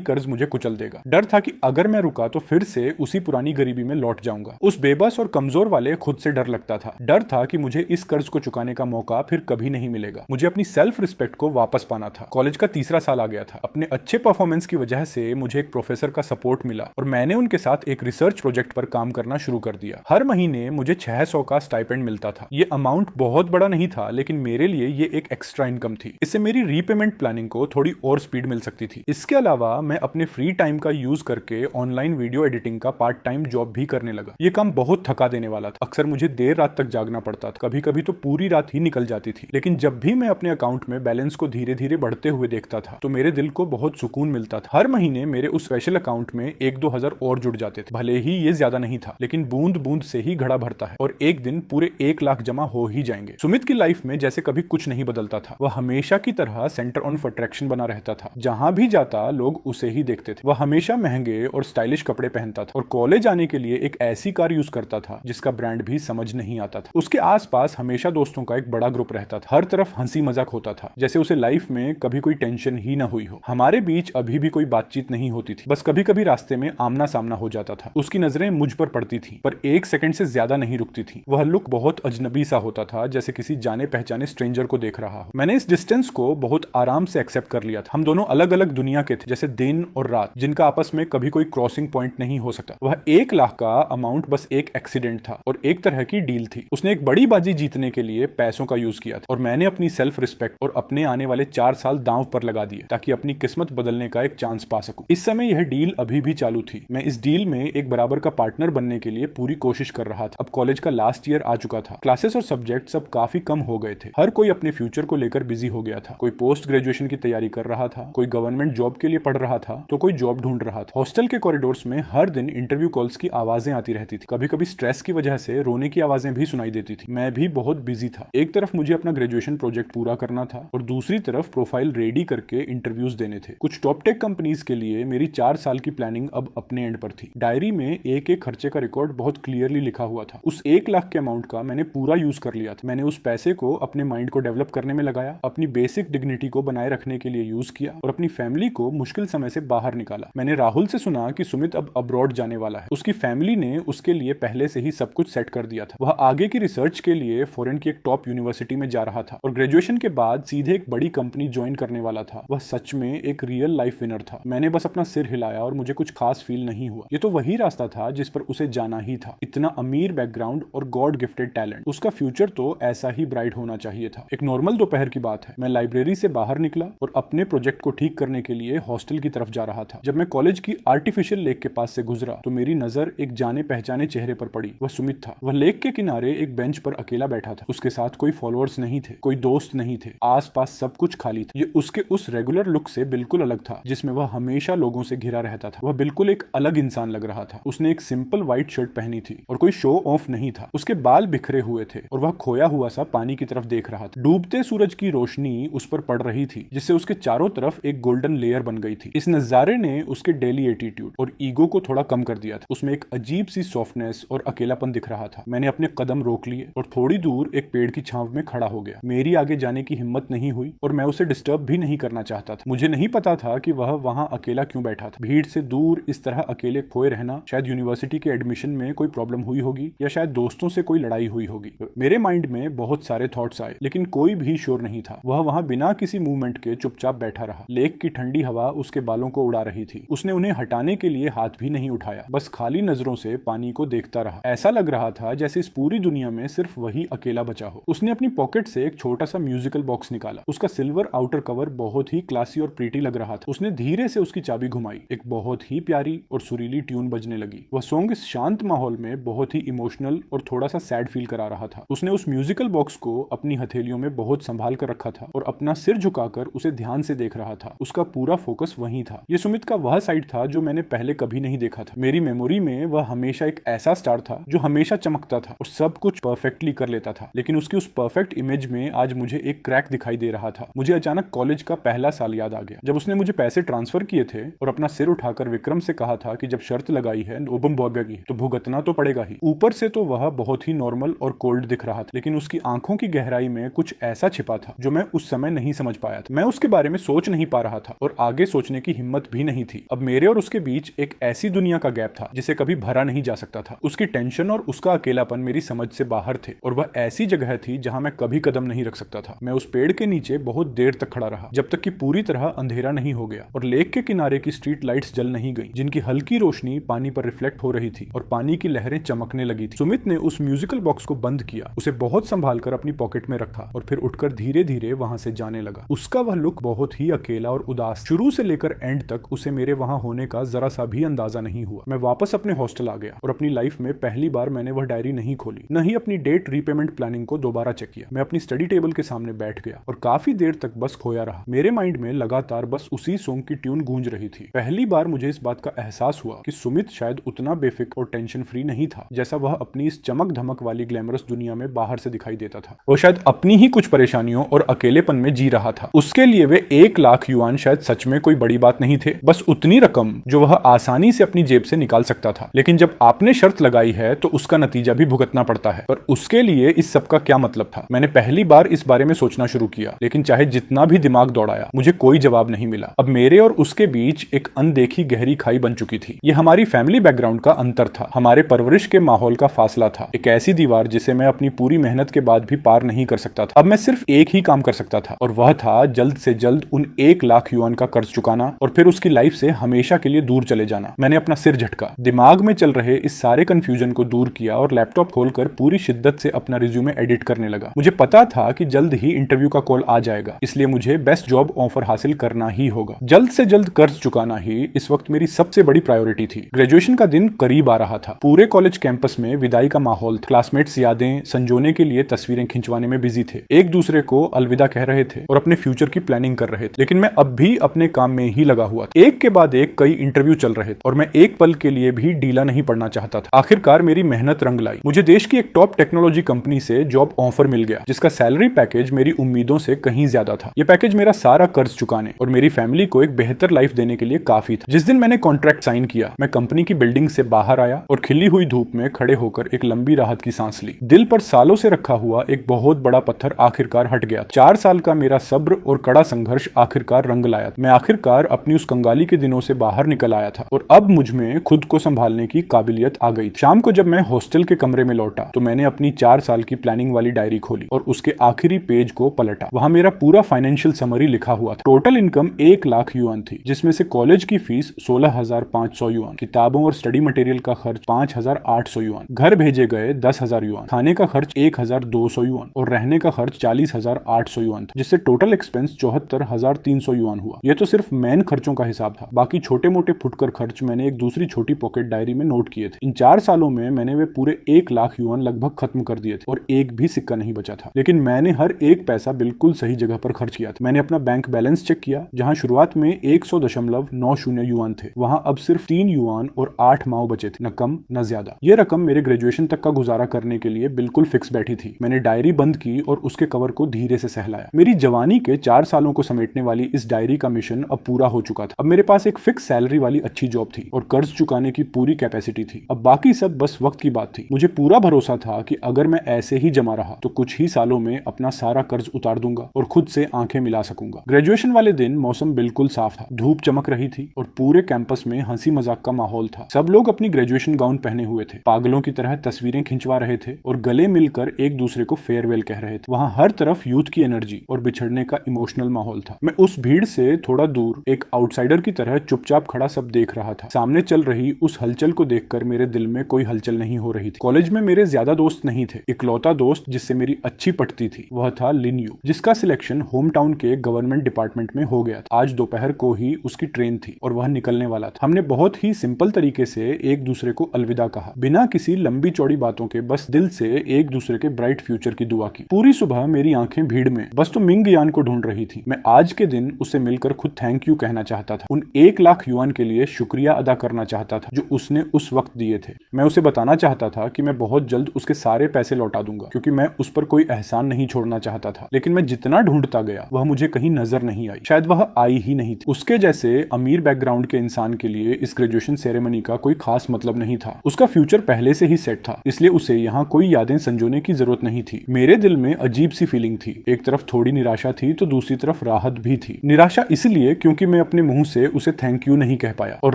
कर्ज मुझे कुचल देगा। डर था कि अगर मैं रुका तो फिर से उसी पुरानी गरीबी में लौट जाऊंगा। उस बेबस और कमजोर वाले खुद से डर लगता था। डर था कि मुझे इस कर्ज को चुकाने का मौका फिर कभी नहीं मिलेगा। मुझे अपनी सेल्फ रिस्पेक्ट को वापस पाना था। कॉलेज का तीसरा साल आ गया था। अपने अच्छे परफॉर्मेंस की वजह से मुझे एक प्रोफेसर का सपोर्ट मिला और मैंने उनके साथ एक रिसर्च प्रोजेक्ट पर काम करना शुरू कर दिया। हर महीने मुझे 600 का स्टाइपेंड मिलता था। ये अमाउंट बहुत बड़ा नहीं था, लेकिन मेरे लिए ये एक एक्स्ट्रा इनकम थी। इससे मेरी रीपेमेंट प्लानिंग को थोड़ी और स्पीड मिल सकती थी। इसके अलावा मैं अपने फ्री टाइम का यूज करके ऑनलाइन वीडियो एडिटिंग का पार्ट टाइम जॉब भी करने लगा। ये काम बहुत थका देने वाला था। अक्सर मुझे देर रात तक जागना पड़ता था। कभी कभी तो पूरी रात ही निकल जाती थी। लेकिन जब भी मैं अपने अकाउंट में बैलेंस को धीरे धीरे बढ़ते हुए देखता था तो मेरे दिल को बहुत सुकून मिलता था। हर महीने मेरे उस स्पेशल अकाउंट में 1-2 हजार और जुड़ जाते थे। भले ही ये ज्यादा नहीं था, लेकिन बूंद बूंद से ही घड़ा भरता है और एक दिन पूरे 1 लाख जमा हो ही जाएंगे। सुमित की लाइफ में जैसे कभी कुछ नहीं बदलता था। वह हमेशा की तरह सेंटर ऑफ अट्रैक्शन बना रहता था। जहां भी जाता लोग उसे ही देखते थे। वह हमेशा महंगे और स्टाइलिश कपड़े पहनता था और कॉलेज आने के लिए एक ऐसी कार यूज करता था जिसका ब्रांड भी समझ नहीं आता था। उसके आसपास हमेशा दोस्तों का एक बड़ा ग्रुप रहता था। हर तरफ हंसी मजाक होता था, जैसे उसे लाइफ में कभी कोई टेंशन ही ना हुई हो। हमारे बीच अभी भी कोई बातचीत नहीं होती थी। बस कभी कभी रास्ते में आमना सामना हो जाता था। उसकी नजरें मुझ पर पड़ती थी, पर 1 सेकंड से ज्यादा नहीं रुकती थी। वह लुक बहुत अजनबी सा होता था, जैसे किसी जाने पहचाने स्ट्रेंजर को देख रहा हो। मैंने इस डिस्टेंस को बहुत आराम से एक्सेप्ट कर लिया था। हम दोनों अलग अलग दुनिया के थे, जैसे दिन और रात, जिनका आपस में कभी कोई क्रॉसिंग पॉइंट नहीं हो सकता। वह 1 लाख का अमाउंट बस एक एक्सीडेंट था और एक तरह की डील थी। उसने एक बड़ी बाजी जीतने के लिए पैसों का यूज किया था और मैंने अपनी सेल्फ रिस्पेक्ट और अपने आने वाले 4 साल दांव पर लगा दिए ताकि अपनी किस्मत बदलने का एक चांस पा सकूं। इस समय यह डील अभी भी चालू थी। मैं इस डील में एक बराबर का पार्टनर बनने के लिए पूरी कोशिश कर रहा था। अब कॉलेज का लास्ट ईयर आ चुका था। क्लासेस और सब्जेक्ट सब काफी कम हो गए थे। हर कोई अपने फ्यूचर को लेकर बिजी हो गया था। कोई पोस्ट ग्रेजुएशन की तैयारी कर रहा था, कोई गवर्नमेंट जॉब के लिए पढ़ रहा था, तो कोई जॉब ढूंढ रहा था। हॉस्टल के कॉरिडोर्स में हर दिन इंटरव्यू कॉल्स की आवाजें आती रहती थी। कभी कभी स्ट्रेस की वजह से रोने की आवाजें भी सुनाई देती थी। मैं भी बहुत बिजी था। एक तरफ मुझे अपना ग्रेजुएशन प्रोजेक्ट पूरा करना था और दूसरी तरफ प्रोफाइल रेडी करके इंटरव्यूज देने थे। कुछ टॉप टेक कंपनीज के लिए मेरी 4 साल की प्लानिंग अब अपने एंड पर थी। डायरी में एक एक खर्चे का रिकॉर्ड बहुत क्लियरली लिखा हुआ था। उस 1 लाख के अमाउंट का मैंने पूरा यूज कर लिया था। मैंने उस पैसे को अपने माइंड को डेवलप करने में लगाया, अपनी बेसिक डिग्निटी को बनाए रखने के लिए यूज किया और अपनी फैमिली को मुश्किल समय से बाहर निकाला। मैंने राहुल से सुना कि सुमित अब अब्रॉड जाने वाला है। उसकी फैमिली ने उसके लिए पहले से ही सब कुछ सेट कर दिया था। वह आगे की रिसर्च के लिए फॉरेन की एक टॉप यूनिवर्सिटी में जा रहा था और ग्रेजुएशन के बाद सीधे एक बड़ी कंपनी ज्वाइन करने वाला था। वह सच में एक रियल लाइफ विनर था। मैंने बस अपना सिर हिलाया और मुझे कुछ खास फील नहीं हुआ। ये तो वही रास्ता था जिस पर उसे जाना ही था। इतना अमीर बैकग्राउंड और गॉड गिफ्टेड टैलेंट, उसका फ्यूचर तो ऐसा ही ब्राइट होना चाहिए था। एक नॉर्मल दोपहर की बात है। मैं लाइब्रेरी से बाहर निकला और अपने प्रोजेक्ट को ठीक करने के लिए हॉस्टल की तरफ जा रहा था। जब मैं कॉलेज की आर्टिफिशियल लेक के पास से गुजरा तो मेरी नजर एक जाने पहचाने चेहरे पर पड़ी। वह सुमित था। वह लेक के किनारे एक बेंच पर अकेला बैठा था। उसके साथ कोई फॉलोअर्स नहीं थे, कोई दोस्त नहीं थे। आसपास सब कुछ खाली था। ये उसके उस रेगुलर लुक से बिल्कुल अलग था जिसमें वह हमेशा लोगों से घिरा रहता था। वह बिल्कुल एक अलग इंसान लग रहा था। उसने एक सिंपल व्हाइट शर्ट पहनी थी और कोई शो ऑफ नहीं था। उसके बाल बिखरे हुए थे और वह खोया हुआ सा पानी की तरफ देख रहा था। डूबते सूरज की रोशनी उस पर पड़ रही थी जिससे उसके चारों तरफ एक गोल्डन लेयर बन गई थी। इस नजारे ने उसके डेली एटीट्यूड और ईगो को थोड़ा कम कर दिया था। उसमें एक अजीब सी सॉफ्टनेस और अकेलापन दिख रहा था। मैंने अपने कदम रोक लिए और थोड़ी दूर एक पेड़ की छांव में खड़ा हो गया। मेरी आगे जाने की हिम्मत नहीं हुई और मैं उसे डिस्टर्ब भी नहीं करना चाहता था। मुझे नहीं पता था कि वह वहां अकेला क्यों बैठा था। भीड़ से दूर इस तरह अकेले खोए रहना, शायद यूनिवर्सिटी के एडमिशन में कोई प्रॉब्लम हुई होगी या शायद दोस्तों से कोई लड़ाई हुई होगी। मेरे माइंड में बहुत सारे थॉट्स आए, लेकिन कोई भी श्योर नहीं था। वह वहां बिना किसी मूवमेंट के चुपचाप बैठा रहा। लेक की ठंडी हवा उसके बालों को उड़ा रही थी। उसने उन्हें हटाने के लिए हाथ भी नहीं उठाया, बस खाली नजरों से पानी को देखता रहा। ऐसा लग रहा था जैसे इस पूरी दुनिया में सिर्फ वही अकेला बचा हो। उसने अपनी पॉकेट से एक छोटा सा म्यूजिकल बॉक्स निकाला। उसका सिल्वर आउटर कवर बहुत ही क्लासी और प्रीटी लग रहा था। उसने धीरे से उसकी चाबी घुमाई। एक बहुत ही प्यारी और सुरीली ट्यून बजने लगी। वह सॉन्ग इस शांत माहौल में बहुत ही इमोशनल और थोड़ा सा सैड फील करा रहा था। उसने उस म्यूजिकल बॉक्स को अपनी हथेलियों में बहुत संभाल कर रखा था और अपना सिर झुकाकर उसे ध्यान से देख रहा था। उसका पूरा फोकस वहीं था। ये सुमित का वह साइड था जो मैंने पहले कभी नहीं देखा था। मेरी मेमोरी में वह हमेशा एक ऐसा स्टार था जो हमेशा चमकता था और सब कुछ परफेक्टली कर लेता था। लेकिन उसकी उस परफेक्ट इमेज में आज मुझे एक क्रैक दिखाई दे रहा था। मुझे अचानक कॉलेज का पहला साल याद आ गया, जब उसने मुझे पैसे ट्रांसफर किए थे और अपना सिर उठाकर विक्रम से कहा था कि जब शर्त लगाई है ओबम बॉर्गर की तो भुगतना तो पड़ेगा ही। ऊपर से तो वह बहुत ही नॉर्मल और कोल्ड दिख रहा था, लेकिन उसकी आंखों की गहराई में कुछ ऐसा छिपा था जो मैं उस समय नहीं समझ पाया था। मैं उसके बारे में सोच नहीं पा रहा था और आगे सोचने की हिम्मत भी नहीं थी। अब मेरे और उसके बीच एक ऐसी दुनिया का गैप था जिसे कभी भरा नहीं जा सकता था। उसकी टेंशन और उसका अकेलापन मेरी समझ से बाहर थे और वह ऐसी जगह थी जहां मैं कभी कदम नहीं रख सकता था। मैं उस पेड़ के नीचे बहुत देर तक खड़ा रहा जब तक कि पूरी तरह अंधेरा नहीं हो गया और लेक के किनारे की स्ट्रीट लाइट्स जल नहीं गई, जिनकी हल्की रोशनी पानी पर रिफ्लेक्ट हो रही थी और पानी की लहरें चमकने लगी थी। सुमित ने उस म्यूजिकल बॉक्स को बंद किया, उसे बहुत संभाल कर अपनी पॉकेट में रखा और फिर उठकर धीरे धीरे वहां से जाने लगा। उसका वह लुक बहुत ही अकेला और उदास। शुरू से लेकर एंड तक उसे मेरे वहां होने का जरा सा भी अंदाजा नहीं हुआ। मैं वापस अपने हॉस्टल आ गया और अपनी लाइफ में पहली बार मैंने वह डायरी नहीं खोली, न ही अपनी डेट रीपेमेंट प्लानिंग को दोबारा चेक किया। मैं अपनी स्टडी टेबल के सामने बैठ गया और काफी देर तक बस खोया रहा। मेरे माइंड में लगातार बस उसी सॉन्ग की ट्यून गूंज रही थी। पहली बार मुझे इस बात का एहसास हुआ कि सुमित शायद उतना बेफिक्र और टेंशन फ्री नहीं था जैसा वह अपनी इस चमक धमक वाली ग्लैमरस दुनिया में बाहर से दिखाई देता था। वो शायद अपनी ही कुछ परेशानियों और अकेलेपन में जी रहा था। उसके लिए वे 1 लाख युआन शायद सच में कोई बड़ी बात नहीं थे, बस उतनी रकम जो वह आसानी से अपनी जेब से निकाल सकता था। लेकिन जब आपने शर्त लगाई है तो उसका नतीजा भी भुगतना पड़ता है। पर उसके लिए इस सब का क्या मतलब था? मैंने पहली बार इस बारे में सोचना शुरू किया, लेकिन चाहे जितना भी दिमाग दौड़ाया मुझे कोई जवाब नहीं मिला। अब मेरे और उसके बीच एक अनदेखी गहरी खाई बन चुकी थी। यह हमारी फैमिली बैकग्राउंड का अंतर था, हमारे परवरिश के माहौल का फासला था, एक ऐसी दीवार जिसे मैं अपनी पूरी मेहनत के बाद भी पार नहीं कर सकता था। अब मैं सिर्फ एक ही काम कर सकता था और वह था जल्द से जल्द उन 1 लाख युआन का कर्ज चुकाना और फिर उसकी लाइफ से हमेशा के लिए दूर चले जाना। मैंने अपना सिर झटका, दिमाग में चल रहे इस सारे कंफ्यूजन को दूर किया और लैपटॉप खोलकर पूरी शिद्दत से अपना रिज्यूमे एडिट करने लगा। मुझे पता था कि जल्द ही इंटरव्यू का कॉल आ जाएगा, इसलिए मुझे बेस्ट जॉब ऑफर हासिल करना ही होगा। जल्द से जल्द कर्ज चुकाना ही इस वक्त मेरी सबसे बड़ी प्रायोरिटी थी। ग्रेजुएशन का दिन करीब आ रहा था। पूरे कॉलेज कैंपस में विदाई का माहौल था। क्लासमेट्स यादें संजोने के लिए तस्वीरें खिंचवाने में बिजी थे, एक दूसरे को अलविदा कह रहे थे और अपने फ्यूचर की प्लानिंग कर रहे थे। लेकिन मैं अब भी अपने काम में ही लगा हुआ था। एक के बाद एक कई इंटरव्यू चल रहे थे और मैं एक पल के लिए भी ढीला नहीं पड़ना चाहता था। आखिरकार मेरी मेहनत रंग लाई। मुझे देश की एक टॉप टेक्नोलॉजी कंपनी से जॉब ऑफर मिल गया, जिसका सैलरी पैकेज मेरी उम्मीदों से कहीं ज्यादा था। यह पैकेज मेरा सारा कर्ज चुकाने और मेरी फैमिली को एक बेहतर लाइफ देने के लिए काफी था। जिस दिन मैंने कॉन्ट्रैक्ट साइन किया, मैं कंपनी की बिल्डिंग से बाहर आया और खिली हुई धूप में खड़े होकर एक लंबी राहत की सांस ली। दिल पर सालों से रखा हुआ एक बहुत बड़ा पत्थर आखिरकार हट गया। 4 साल का मेरा सब्र और कड़ा संघर्ष आखिरकार रंग लाया। मैं आखिरकार अपनी उस कंगाली के दिनों से बाहर निकल आया था और अब मुझ में खुद को संभालने की काबिलियत आ गई। शाम को जब मैं हॉस्टल के कमरे में लौटा तो मैंने अपनी 4 साल की प्लानिंग वाली डायरी खोली और उसके आखिरी पेज को पलटा। वहां मेरा पूरा फाइनेंशियल समरी लिखा हुआ था। टोटल इनकम 1 लाख युआन थी, जिसमें से कॉलेज की फीस 16,500 युआन, किताबों और स्टडी मटेरियल का खर्च 5,800 युआन, घर भेजे गए 10,000 युआन, खाने का खर्च 1,200 युआन और रहने का खर्च 40,800 युआन था, जिससे टोटल एक्सपेंस 74,300 युआन हुआ। यह तो सिर्फ मेन खर्चों का हिसाब था। बाकी छोटे मोटे फुटकर खर्च मैंने एक दूसरी छोटी पॉकेट डायरी में नोट किए थे। इन 4 सालों में मैंने वे पूरे 1 लाख युआन लगभग खत्म कर दिए थे और एक भी सिक्का नहीं बचा था। लेकिन मैंने हर एक पैसा बिल्कुल सही जगह पर खर्च किया था। मैंने अपना बैंक बैलेंस चेक किया, जहां शुरुआत में 100.90 युआन थे, वहां अब सिर्फ 3 युआन और 8 माओ बचे थे, न कम न ज्यादा। यह रकम मेरे ग्रेजुएशन तक का गुजारा करने के लिए बिल्कुल फिक्स बैठी थी। मैंने डायरी बंद की और उसके कवर को धीरे से सहलाया। मेरी जवानी के 4 सालों को समेटने वाली इस डायरी का मिशन अब पूरा हो चुका था। अब मेरे पास एक फिक्स सैलरी वाली अच्छी जॉब थी और कर्ज चुकाने की पूरी कैपेसिटी थी। अब बाकी सब बस वक्त की बात थी। मुझे पूरा भरोसा था कि अगर मैं ऐसे ही जमा रहा तो कुछ ही सालों में अपना सारा कर्ज उतार दूंगा और खुद से आंखें मिला सकूंगा। ग्रेजुएशन वाले दिन मौसम बिल्कुल साफ था, धूप चमक रही थी और पूरे कैंपस में हंसी मजाक का माहौल था। सब लोग अपनी ग्रेजुएशन गाउन पहने हुए थे, पागलों की तरह तस्वीरें खिंचवा रहे थे और गले मिलकर एक दूसरे को फेयरवेल कह रहे थे। वहां हर तरफ यूथ की एनर्जी और बिछड़ने का इमोशनल माहौल था। मैं उस भीड़ से थोड़ा दूर एक आउटसाइडर की तरह चुपचाप खड़ा सब देख रहा था। सामने चल रही उस हलचल को देखकर मेरे दिल में कोई हलचल नहीं हो रही थी। कॉलेज में मेरे ज्यादा दोस्त नहीं थे। इकलौता दोस्त जिससे मेरी अच्छी पटती थी वह था लिन यू, जिसका सिलेक्शन होम टाउन के गवर्नमेंट डिपार्टमेंट में हो गया था। आज दोपहर को ही उसकी ट्रेन थी और वह निकलने वाला था। हमने बहुत ही सिंपल तरीके से एक दूसरे को अलविदा कहा, बिना किसी लंबी चौड़ी बातों के, बस दिल से एक दूसरे के ब्राइट फ्यूचर की दुआ की। पूरी सुबह मेरी आंखें भीड़ में बस तो मिंग यान को ढूंढ रही थी। मैं आज के दिन उसे मिलकर खुद थैंक यू कहना चाहता था, उन 1 लाख युआन के लिए शुक्रिया अदा करना चाहता था जो उसने उस वक्त दिए थे। मैं उसे बताना चाहता था कि मैं बहुत जल्द उसके सारे पैसे लौटा दूंगा, क्योंकि मैं उस पर कोई एहसान नहीं छोड़ना चाहता था। लेकिन मैं जितना ढूंढता गया वह मुझे कहीं नजर नहीं आई। शायद वह आई ही नहीं थी। उसके जैसे अमीर बैकग्राउंड के इंसान के लिए इस ग्रेजुएशन सेरेमनी का कोई खास मतलब नहीं था। उसका फ्यूचर पहले से ही सेट था, इसलिए उसे यहाँ कोई यादें संजोने की जरूरत नहीं थी। मेरे दिल में अजीब सी फीलिंग थी थी। एक तरफ थोड़ी निराशा थी तो दूसरी तरफ राहत भी थी। निराशा इसलिए क्योंकि मैं अपने मुंह से उसे थैंक यू नहीं कह पाया, और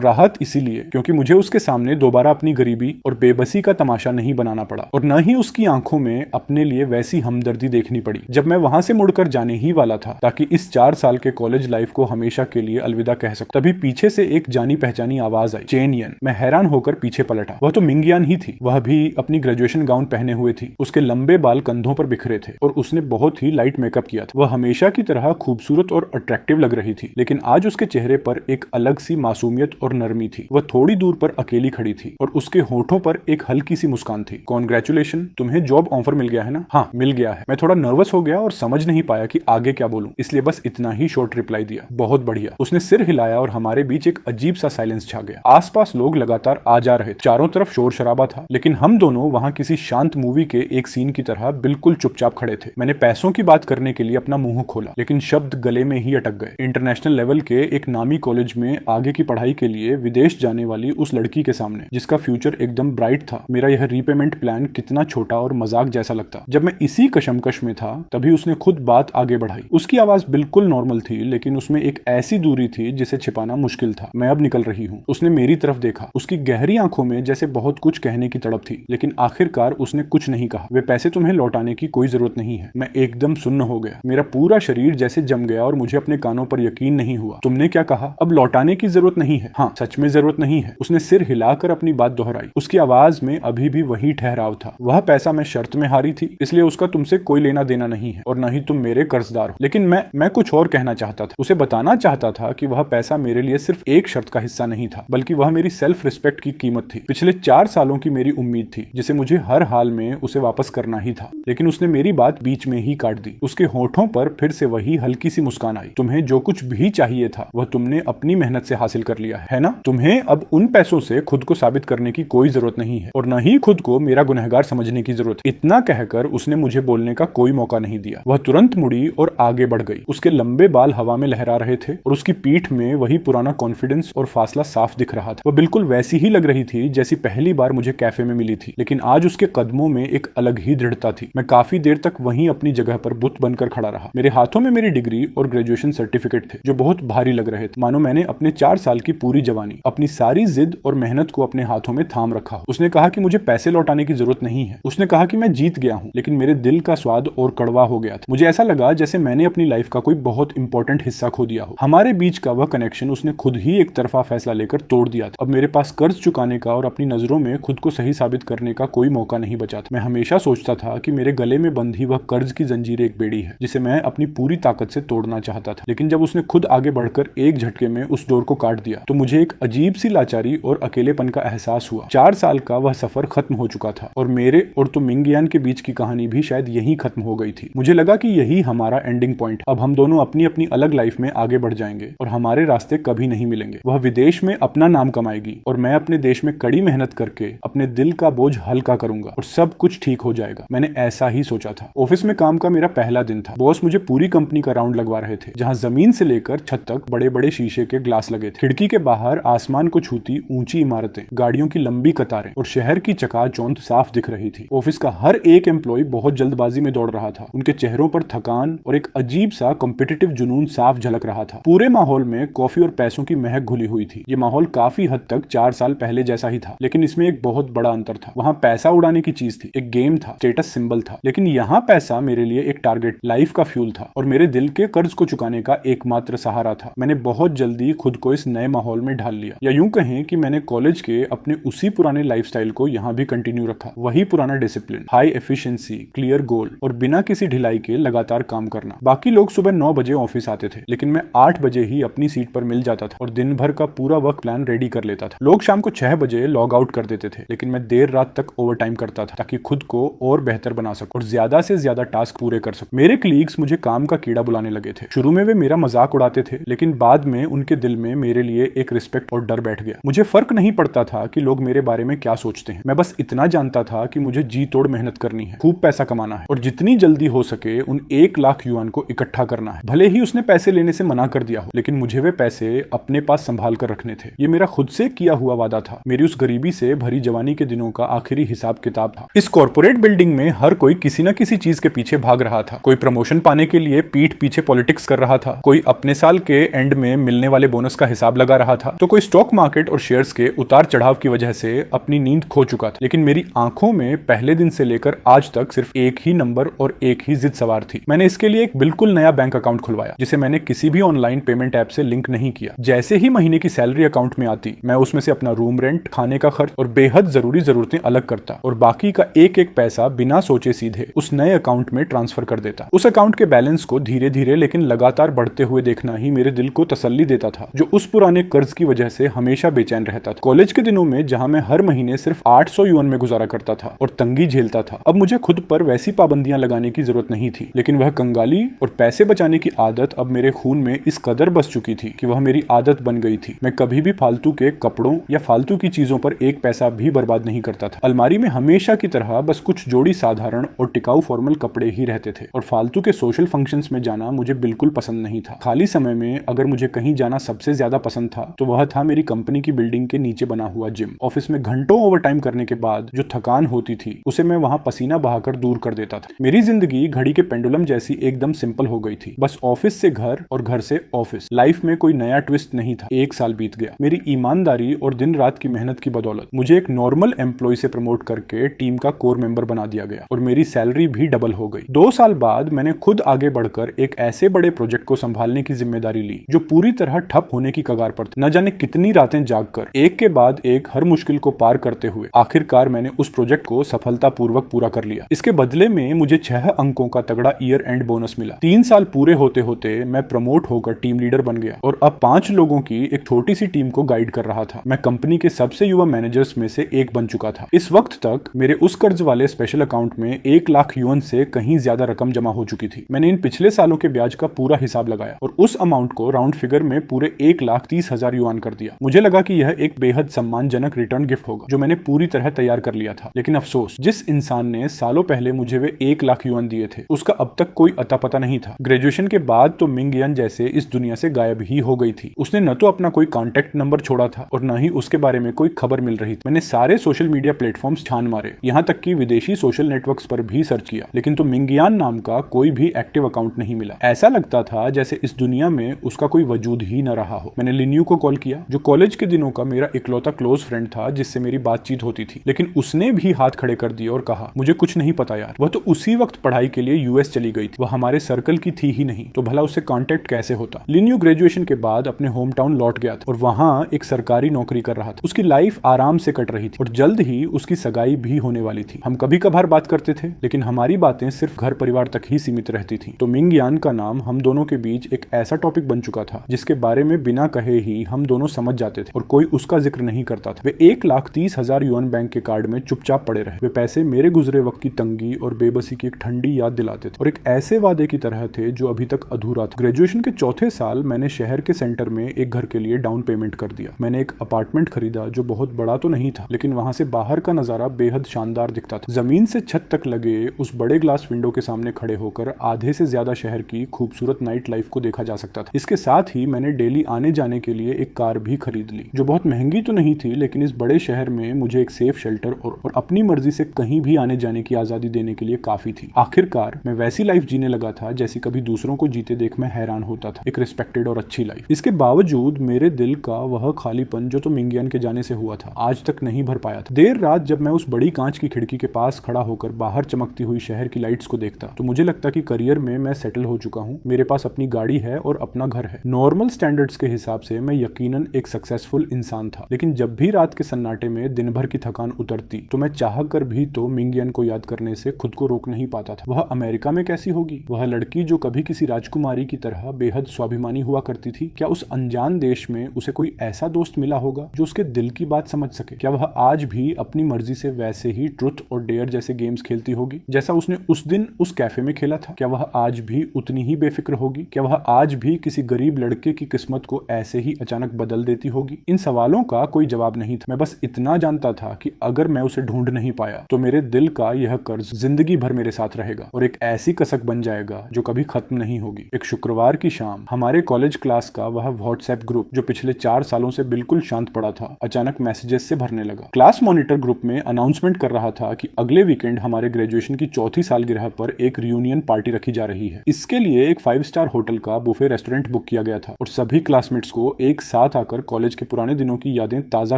राहत इसीलिए क्योंकि मुझे उसके सामने दोबारा अपनी गरीबी और बेबसी का तमाशा नहीं बनाना पड़ा, और न ही उसकी आंखों में अपने लिए वैसी हमदर्दी देखनी पड़ी जब मैं वहां से मुड़कर जाने ही वाला था, ताकि इस 4 साल के कॉलेज लाइफ को हमेशा के लिए अलविदा कह सकूं। तभी पीछे से एक जानी पहचानी आवाज आई, चेन यन। मैं हैरान होकर पीछे पलटा। वह तो मिंग यान ही थी। वह भी अपनी ग्रेजुएशन गाउन पहने हुए थी। उसके लंबे बाल कंधों पर बिखरे थे और उसने बहुत ही लाइट मेकअप किया था। वह हमेशा की तरह खूबसूरत और अट्रैक्टिव लग रही थी, लेकिन आज उसके चेहरे पर एक अलग सी मासूमियत और नरमी थी। वह थोड़ी दूर पर अकेली खड़ी थी और उसके होठों पर एक हल्की सी मुस्कान थी। कॉन्ग्रेचुलेशन, तुम्हें जॉब ऑफर मिल गया है ना? हाँ, मिल गया है। मैं थोड़ा नर्वस हो गया और समझ नहीं पाया कि आगे क्या बोलूं, इसलिए बस इतना ही शॉर्ट रिप्लाई दिया, बहुत बढ़िया। उसने सिर हिलाया और हमारे बीच एक अजीब सा साइलेंस छा गया। आसपास लोग लगातार आ जा रहे थे, चारों तरफ शोर शराबा था, लेकिन हम दोनों वहां किसी शांत मूवी के एक सीन की तरह बिल्कुल चुपचाप खड़े थे। मैंने पैसों की बात करने के लिए अपना मुंह खोला, लेकिन शब्द गले में ही अटक गए। इंटरनेशनल लेवल के एक नामी कॉलेज में आगे की पढ़ाई के लिए विदेश जाने वाली उस लड़की के सामने, जिसका फ्यूचर एकदम ब्राइट था, मेरा यह रीपेमेंट प्लान कितना छोटा और मजाक जैसा लगता। जब मैं इसी कशमकश में था तभी उसने खुद बात आगे बढ़ाई। उसकी आवाज बिल्कुल नॉर्मल थी, लेकिन उसमें एक ऐसी दूरी थी जिसे छिपाना मुश्किल था। मैं अब निकल रही हूँ। उसने मेरी तरफ देखा। उसकी गहरी आंखों में जैसे बहुत कुछ कहने की तड़प थी, लेकिन आखिरकार उसने कुछ नहीं कहा। वे पैसे तुम्हें लौटाने की कोई जरूरत नहीं है। मैं एकदम सुन्न हो गया। मेरा पूरा शरीर जैसे जम गया और मुझे अपने कानों पर यकीन नहीं हुआ। तुमने क्या कहा? अब लौटाने की जरूरत नहीं है? हाँ, सच में जरूरत नहीं है। उसने सिर हिलाकर अपनी बात दोहराई। उसकी आवाज में अभी भी वही ठहराव था। वह पैसा मैं शर्त में हारी थी, इसलिए उसका तुमसे कोई लेना देना नहीं है, और न ही तुम मेरे कर्जदार हो। लेकिन मैं कुछ और कहना चाहता था। उसे बताना चाहता था कि वह पैसा मेरे लिए सिर्फ एक शर्त का हिस्सा नहीं था, बल्कि वह मेरी सेल्फ रिस्पेक्ट की कीमत थी। पिछले 4 सालों की मेरी उम्मीद थी, जिसे मुझे हर हाल में उसे वापस करना ही था। लेकिन उसने मेरी बात बीच में ही काट दी। उसके होठों पर फिर से वही हल्की सी मुस्कान आई। तुम्हें जो कुछ भी चाहिए था वह तुमने अपनी मेहनत से हासिल कर लिया है ना? तुम्हें अब उन पैसों से खुद को साबित करने की कोई जरूरत नहीं है, और न ही खुद को मेरा गुनहगार समझने की जरूरत। इतना कहकर उसने मुझे बोलने का कोई मौका नहीं दिया। वह तुरंत मुड़ी और आगे बढ़ गई। उसके लंबे बाल हवा में लहरा रहे थे और उसकी पीठ में वही पुराना कॉन्फिडेंस और फासला साफ दिख रहा था। वह बिल्कुल वैसी ही लग रही थी जैसी पहली बार मुझे कैफे में मिली थी, लेकिन आज उसके कदमों में एक अलग ही दृढ़ता थी। मैं काफी देर तक वहीं अपनी जगह पर बुत बनकर खड़ा रहा। मेरे हाथों में मेरी डिग्री और ग्रेजुएशन सर्टिफिकेट थे, जो बहुत भारी लग रहे थे, मानो मैंने अपने 4 साल की पूरी जवानी, अपनी सारी जिद और मेहनत को अपने हाथों में थाम रखा। उसने कहा कि मुझे पैसे लौटाने की जरूरत नहीं है। उसने कहा कि मैं जीत गया हूँ, लेकिन मेरे दिल का स्वाद और कड़वा हो गया था। मुझे ऐसा लगा जैसे मैंने अपनी लाइफ का कोई बहुत इंपॉर्टेंट हिस्सा खो दिया हो। हमारे बीच का वह कनेक्शन उसने खुद ही एक तरफा फैसला लेकर तोड़ दिया था। अब मेरे पास कर्ज चुकाने का और अपनी नजरों में खुद को सही साबित करने का कोई मौका नहीं बचा था। मैं हमेशा सोचता था कि मेरे गले में बंधी वह कर्ज की जंजीर एक बेड़ी है, जिसे मैं अपनी पूरी ताकत से तोड़ना चाहता था। लेकिन जब उसने खुद आगे बढ़कर एक झटके में उस डोर को काट दिया, तो मुझे एक अजीब सी लाचारी और अकेलेपन का एहसास हुआ। 4 साल का वह सफर खत्म हो चुका था, और मेरे और तो मिंग यान के बीच की कहानी भी शायद यहीं खत्म हो गई थी। मुझे लगा कि यही हमारा एंडिंग पॉइंट। अब हम दोनों अपनी अपनी अलग लाइफ में आगे बढ़ जाएंगे और हमारे रास्ते कभी नहीं मिलेंगे। वह विदेश में अपना नाम कमाएगी और मैं अपने देश में कड़ी मेहनत करके अपने दिल का बोझ हल्का करूंगा और सब कुछ ठीक हो जाएगा। मैंने ऐसा ही सोचा था। ऑफिस में काम का मेरा पहला दिन था। बॉस मुझे पूरी कंपनी का राउंड लगवा रहे थे, जहां जमीन से लेकर छत तक बड़े बड़े शीशे के ग्लास लगे थे। खिड़की के बाहर आसमान को छूती ऊंची इमारतें, गाड़ियों की लंबी कतारें और शहर की चकाचौंध साफ दिख रही थी। ऑफिस का हर एक एम्प्लॉय बहुत जल्दबाजी में दौड़ रहा था। उनके चेहरों पर थकान और एक अजीब सा कॉम्पिटिटिव जुनून साफ झलक रहा था। पूरे माहौल में कॉफी और पैसों की महक घुली हुई थी। ये माहौल काफी हद तक 4 साल पहले जैसा ही था, लेकिन इसमें एक बहुत बड़ा अंतर था। वहां पैसा उड़ाने की चीज थी, एक गेम था, स्टेटस सिंबल था, लेकिन यहाँ पैसा मेरे लिए एक टारगेट, लाइफ का फ्यूल था और मेरे दिल के कर्ज को चुकाने का एकमात्र सहारा था। मैंने बहुत जल्दी खुद को इस नए माहौल में ढाल लिया, या यूं कहें कि मैंने कॉलेज के अपने उसी पुराने लाइफस्टाइल को यहाँ भी कंटिन्यू रखा। वही पुराना discipline, high efficiency, clear goal और बिना किसी ढिलाई के लगातार काम करना। बाकी लोग सुबह 9 बजे ऑफिस आते थे, लेकिन मैं 8 बजे ही अपनी सीट पर मिल जाता था और दिन भर का पूरा वर्क प्लान रेडी कर लेता था। लोग शाम को 6 बजे लॉग आउट कर देते थे, लेकिन मैं देर रात तक ओवर टाइम करता था ताकि खुद को और बेहतर बना सकूं और ज्यादा से ज्यादा टास्क पूरे कर सकूं। मेरे कलीग्स मुझे काम का कीड़ा बुलाने लगे थे। शुरू में वे मेरा मजाक उड़ाते थे, लेकिन बाद में उनके दिल में मेरे लिए एक रिस्पेक्ट और डर बैठ गया। मुझे फर्क नहीं पड़ता था कि लोग मेरे बारे में क्या सोचते हैं। मैं बस इतना जानता था कि मुझे जी तोड़ मेहनत करनी है, खूब पैसा कमाना है और जितनी जल्दी हो सके उन 1 लाख युआन को इकट्ठा करना है। भले ही उसने पैसे लेने से मना कर दिया हो, लेकिन मुझे वे पैसे अपने पास संभाल कर रखने थे। ये मेरा खुद से किया हुआ वादा था, मेरी उस गरीबी से भरी जवानी के दिनों का आखिरी हिसाब किताब था। इस कॉर्पोरेट बिल्डिंग में हर कोई किसी न किसी चीज के पीछे भाग रहा था, कोई प्रमोशन पाने के लिए पीठ पीछे पॉलिटिक्स कर रहा था, कोई अपने साल के एंड में मिलने वाले बोनस का हिसाब लगा रहा था, तो कोई स्टॉक मार्केट और शेयर्स के उतार चढ़ाव की वजह से अपनी नींद खो चुका था। लेकिन मेरी आंखों में पहले दिन से लेकर आज तक सिर्फ एक ही नंबर और एक ही जिद सवार थी। मैंने इसके लिए एक बिल्कुल नया बैंक अकाउंट खुलवाया, जिसे मैंने किसी भी ऑनलाइन पेमेंट ऐप से लिंक नहीं किया। जैसे ही महीने की सैलरी अकाउंट में आती, मैं उसमें से अपना रूम रेंट, खाने का खर्च और बेहद जरूरी जरूरतें अलग करता और बाकी का एक एक पैसा बिना सोचे सीधे उस नए अकाउंट में ट्रांसफर कर देता। उस अकाउंट के बैलेंस को धीरे धीरे लेकिन लगातार बढ़ते हुए देखना ही मेरे दिल को तसल्ली देता था, जो उस पुराने कर्ज की वजह से हमेशा बेचैन रहता था। कॉलेज के दिनों में जहां मैं हर महीने सिर्फ 800 युआन में गुजारा करता था और तंगी झेलता था, अब मुझे खुद पर वैसी पाबंदियां लगाने की जरूरत नहीं थी। लेकिन वह कंगाली और पैसे बचाने की आदत अब मेरे खून में इस कदर बस चुकी थी कि वह मेरी आदत बन गई थी। मैं कभी भी फालतू के कपड़ों या फालतू की चीजों पर एक पैसा भी बर्बाद नहीं करता था। अलमारी में हमेशा की तरह बस कुछ जोड़ी साधारण और टिकाऊ फॉर्मल कपड़े ही रहते थे और फालतू के सोशल फंक्शंस में जाना मुझे बिल्कुल पसंद नहीं था। खाली समय में अगर मुझे कहीं जाना सबसे ज्यादा पसंद था तो वह था मेरी कंपनी की बिल्डिंग के नीचे बना हुआ जिम। ऑफिस में घंटों ओवरटाइम करने के बाद जो थकान होती थी उसे मैं वहां पसीना बहाकर दूर कर देता था। मेरी जिंदगी घड़ी के पेंडुलम जैसी एकदम सिंपल हो गई थी, बस ऑफिस से घर और घर से ऑफिस। लाइफ में कोई नया ट्विस्ट नहीं था। एक साल बीत गया। मेरी ईमानदारी और दिन रात की मेहनत की बदौलत मुझे एक नॉर्मल एम्प्लॉय से प्रमोट करके टीम का कोर मेंबर बना दिया गया और मेरी सैलरी भी डबल हो गई। 2 साल बाद मैंने खुद आगे बढ़कर एक ऐसे बड़े प्रोजेक्ट को संभालने की जिम्मेदारी ली जो पूरी तरह ठप होने की कगार पर थी। न जाने कितनी रातें जागकर एक के बाद एक हर मुश्किल को पार करते हुए आखिरकार मैंने उस प्रोजेक्ट को सफलतापूर्वक पूरा कर लिया। इसके बदले में मुझे 6 अंकों का तगड़ा ईयर एंड बोनस मिला। 3 साल पूरे होते होते मैं प्रमोट होकर टीम लीडर बन गया और अब 5 लोगों की एक छोटी सी टीम को गाइड कर रहा था। मैं कंपनी के सबसे युवा मैनेजर्स में से एक बन चुका था। इस वक्त तक मेरे उस कर्ज वाले स्पेशल अकाउंट में 1 लाख युआन से कहीं ज्यादा रकम जमा हो चुकी थी। मैंने इन पिछले सालों के ब्याज का पूरा हिसाब लगाया और उस अमाउंट को राउंड फिगर में पूरे 1,30,000 युआन कर दिया। मुझे लगा कि यह एक बेहद सम्मानजनक रिटर्न गिफ्ट होगा जो मैंने पूरी तरह तैयार कर लिया था। लेकिन अफसोस, जिस इंसान ने सालों पहले मुझे वे 1 लाख युआन दिए थे उसका अब तक कोई अता पता नहीं था। ग्रेजुएशन के बाद तो मिंग यान जैसे इस दुनिया से गायब ही हो गई थी। उसने न तो अपना कोई कॉन्टेक्ट नंबर छोड़ा था और न ही उसके बारे में कोई खबर मिल रही थी। मैंने सारे सोशल मीडिया प्लेटफॉर्म्स छान मारे, यहाँ तक कि विदेशी सोशल नेटवर्क्स पर भी सर्च किया, लेकिन तो मिंग यान नाम का कोई भी एक्टिव अकाउंट नहीं मिला। ऐसा लगता था जैसे इस दुनिया में उसका कोई वजूद ही न रहा हो। मैंने लिन्यू को कॉल किया, जो कॉलेज के दिनों का मेरा इकलौता क्लोज फ्रेंड था जिससे मेरी बातचीत होती थी, लेकिन उसने भी हाथ खड़े कर दिए और कहा, मुझे कुछ नहीं पता यार, वह तो उसी वक्त पढ़ाई के लिए यूएस चली गई थी, वह हमारे सर्कल की थी ही नहीं, तो भला उससे कांटेक्ट कैसे होता। लिन्यू ग्रेजुएशन के बाद अपने होम टाउन लौट गया था और वहां एक सरकारी नौकरी कर रहा था। उसकी लाइफ आराम से कट रही थी और जल्द ही उसकी सगाई भी होने वाली थी। हम कभी कभार बात करते थे, लेकिन हमारी बातें सिर्फ घर परिवार तक ही सीमित रहती थी। तो मिंग यान का नाम हम दोनों के बीच एक ऐसा टॉपिक बन चुका था जिसके बारे में बिना कहे ही हम दोनों समझ जाते थे और कोई उसका जिक्र नहीं करता था। वे 1,30,000 युआन बैंक के कार्ड में चुपचाप पड़े रहे। वे पैसे मेरे गुजरे वक्त की तंगी और बेबसी की एक ठंडी याद दिलाते थे और एक ऐसे वादे की तरह थे जो अभी तक अधूरा था। ग्रेजुएशन के चौथे साल मैंने शहर के सेंटर में एक घर के लिए डाउन पेमेंट कर दिया। मैंने एक अपार्टमेंट खरीदा जो बहुत बड़ा तो नहीं था, लेकिन वहां से बाहर का नजारा बेहद शानदार दिखता था। जमीन से छत तक लगे उस बड़े ग्लास विंडो के सामने खड़े होकर आधे से ज्यादा शहर की खूबसूरत नाइट लाइफ को देखा जा सकता था। इसके साथ ही मैंने डेली आने जाने के लिए एक कार भी खरीद ली, जो बहुत महंगी तो नहीं थी, लेकिन इस बड़े शहर में मुझे एक सेफ शेल्टर और अपनी मर्जी से कहीं भी आने जाने की आजादी देने के लिए काफी थी। आखिरकार मैं वैसी लाइफ जीने लगा था जैसी कभी दूसरों को जीते देख मैं हैरान होता था, एक रिस्पेक्टेड और अच्छी लाइफ। इसके बावजूद मेरे दिल का वह खालीपन जो तो मिंग यान के जाने से हुआ था आज तक नहीं भर पाया था। देर रात जब मैं उस बड़ी कांच की खिड़की के पास खड़ा होकर बाहर चमकती हुई शहर की लाइट्स को देखता तो मुझे लगता कि करियर में मैं सेटल हो चुका हूँ, मेरे पास अपनी गाड़ी है और अपना घर है। नॉर्मल स्टैंडर्ड्स के हिसाब से मैं यकीनन एक सक्सेसफुल इंसान था, लेकिन जब भी रात के सन्नाटे में दिन भर की थकान उतरती तो मैं चाह कर भी तो मिंग यान को याद करने से खुद को रोक नहीं पाता था। वह अमेरिका में कैसी होगी, वह लड़की जो कभी किसी राजकुमारी की तरह बेहद स्वाभिमानी हुआ करती थी। क्या उस अनजान देश में उसे कोई ऐसा दोस्त मिला होगा जो उसके दिल की बात समझ सके? क्या वह आज भी अपनी मर्जी से वैसे ही ट्रुथ और डेयर जैसे गेम्स खेलती होगी जैसा उसने उस दिन उस कैफे में खेला था? क्या वह आज भी उतनी ही बेफिक्र होगी? क्या वह आज भी किसी गरीब लड़के की किस्मत को ऐसे ही अचानक बदल देती होगी? इन सवालों का कोई जवाब नहीं था। मैं बस इतना जानता था कि अगर मैं उसे ढूंढ नहीं पाया तो मेरे दिल का यह कर्ज जिंदगी भर मेरे साथ रहेगा और एक ऐसी कसक बन जाएगा जो कभी खत्म नहीं होगी। एक शुक्रवार की शाम हमारे कॉलेज क्लास का वह व्हाट्सएप ग्रुप जो पिछले 4 सालों से बिल्कुल शांत पड़ा था अचानक मैसेजेस से भरने लगा। क्लास मॉनिटर ग्रुप में अनाउंसमेंट कर रहा था कि अगले वीकेंड हमारे ग्रेजुएशन की चौथी सालगिरह पर एक रियूनियन पार्टी रखी जा रही है। इसके लिए एक 5 स्टार होटल का बुफे रेस्टोरेंट बुक किया गया था और सभी क्लासमेट्स को एक साथ आकर कॉलेज के पुराने दिनों की यादें ताजा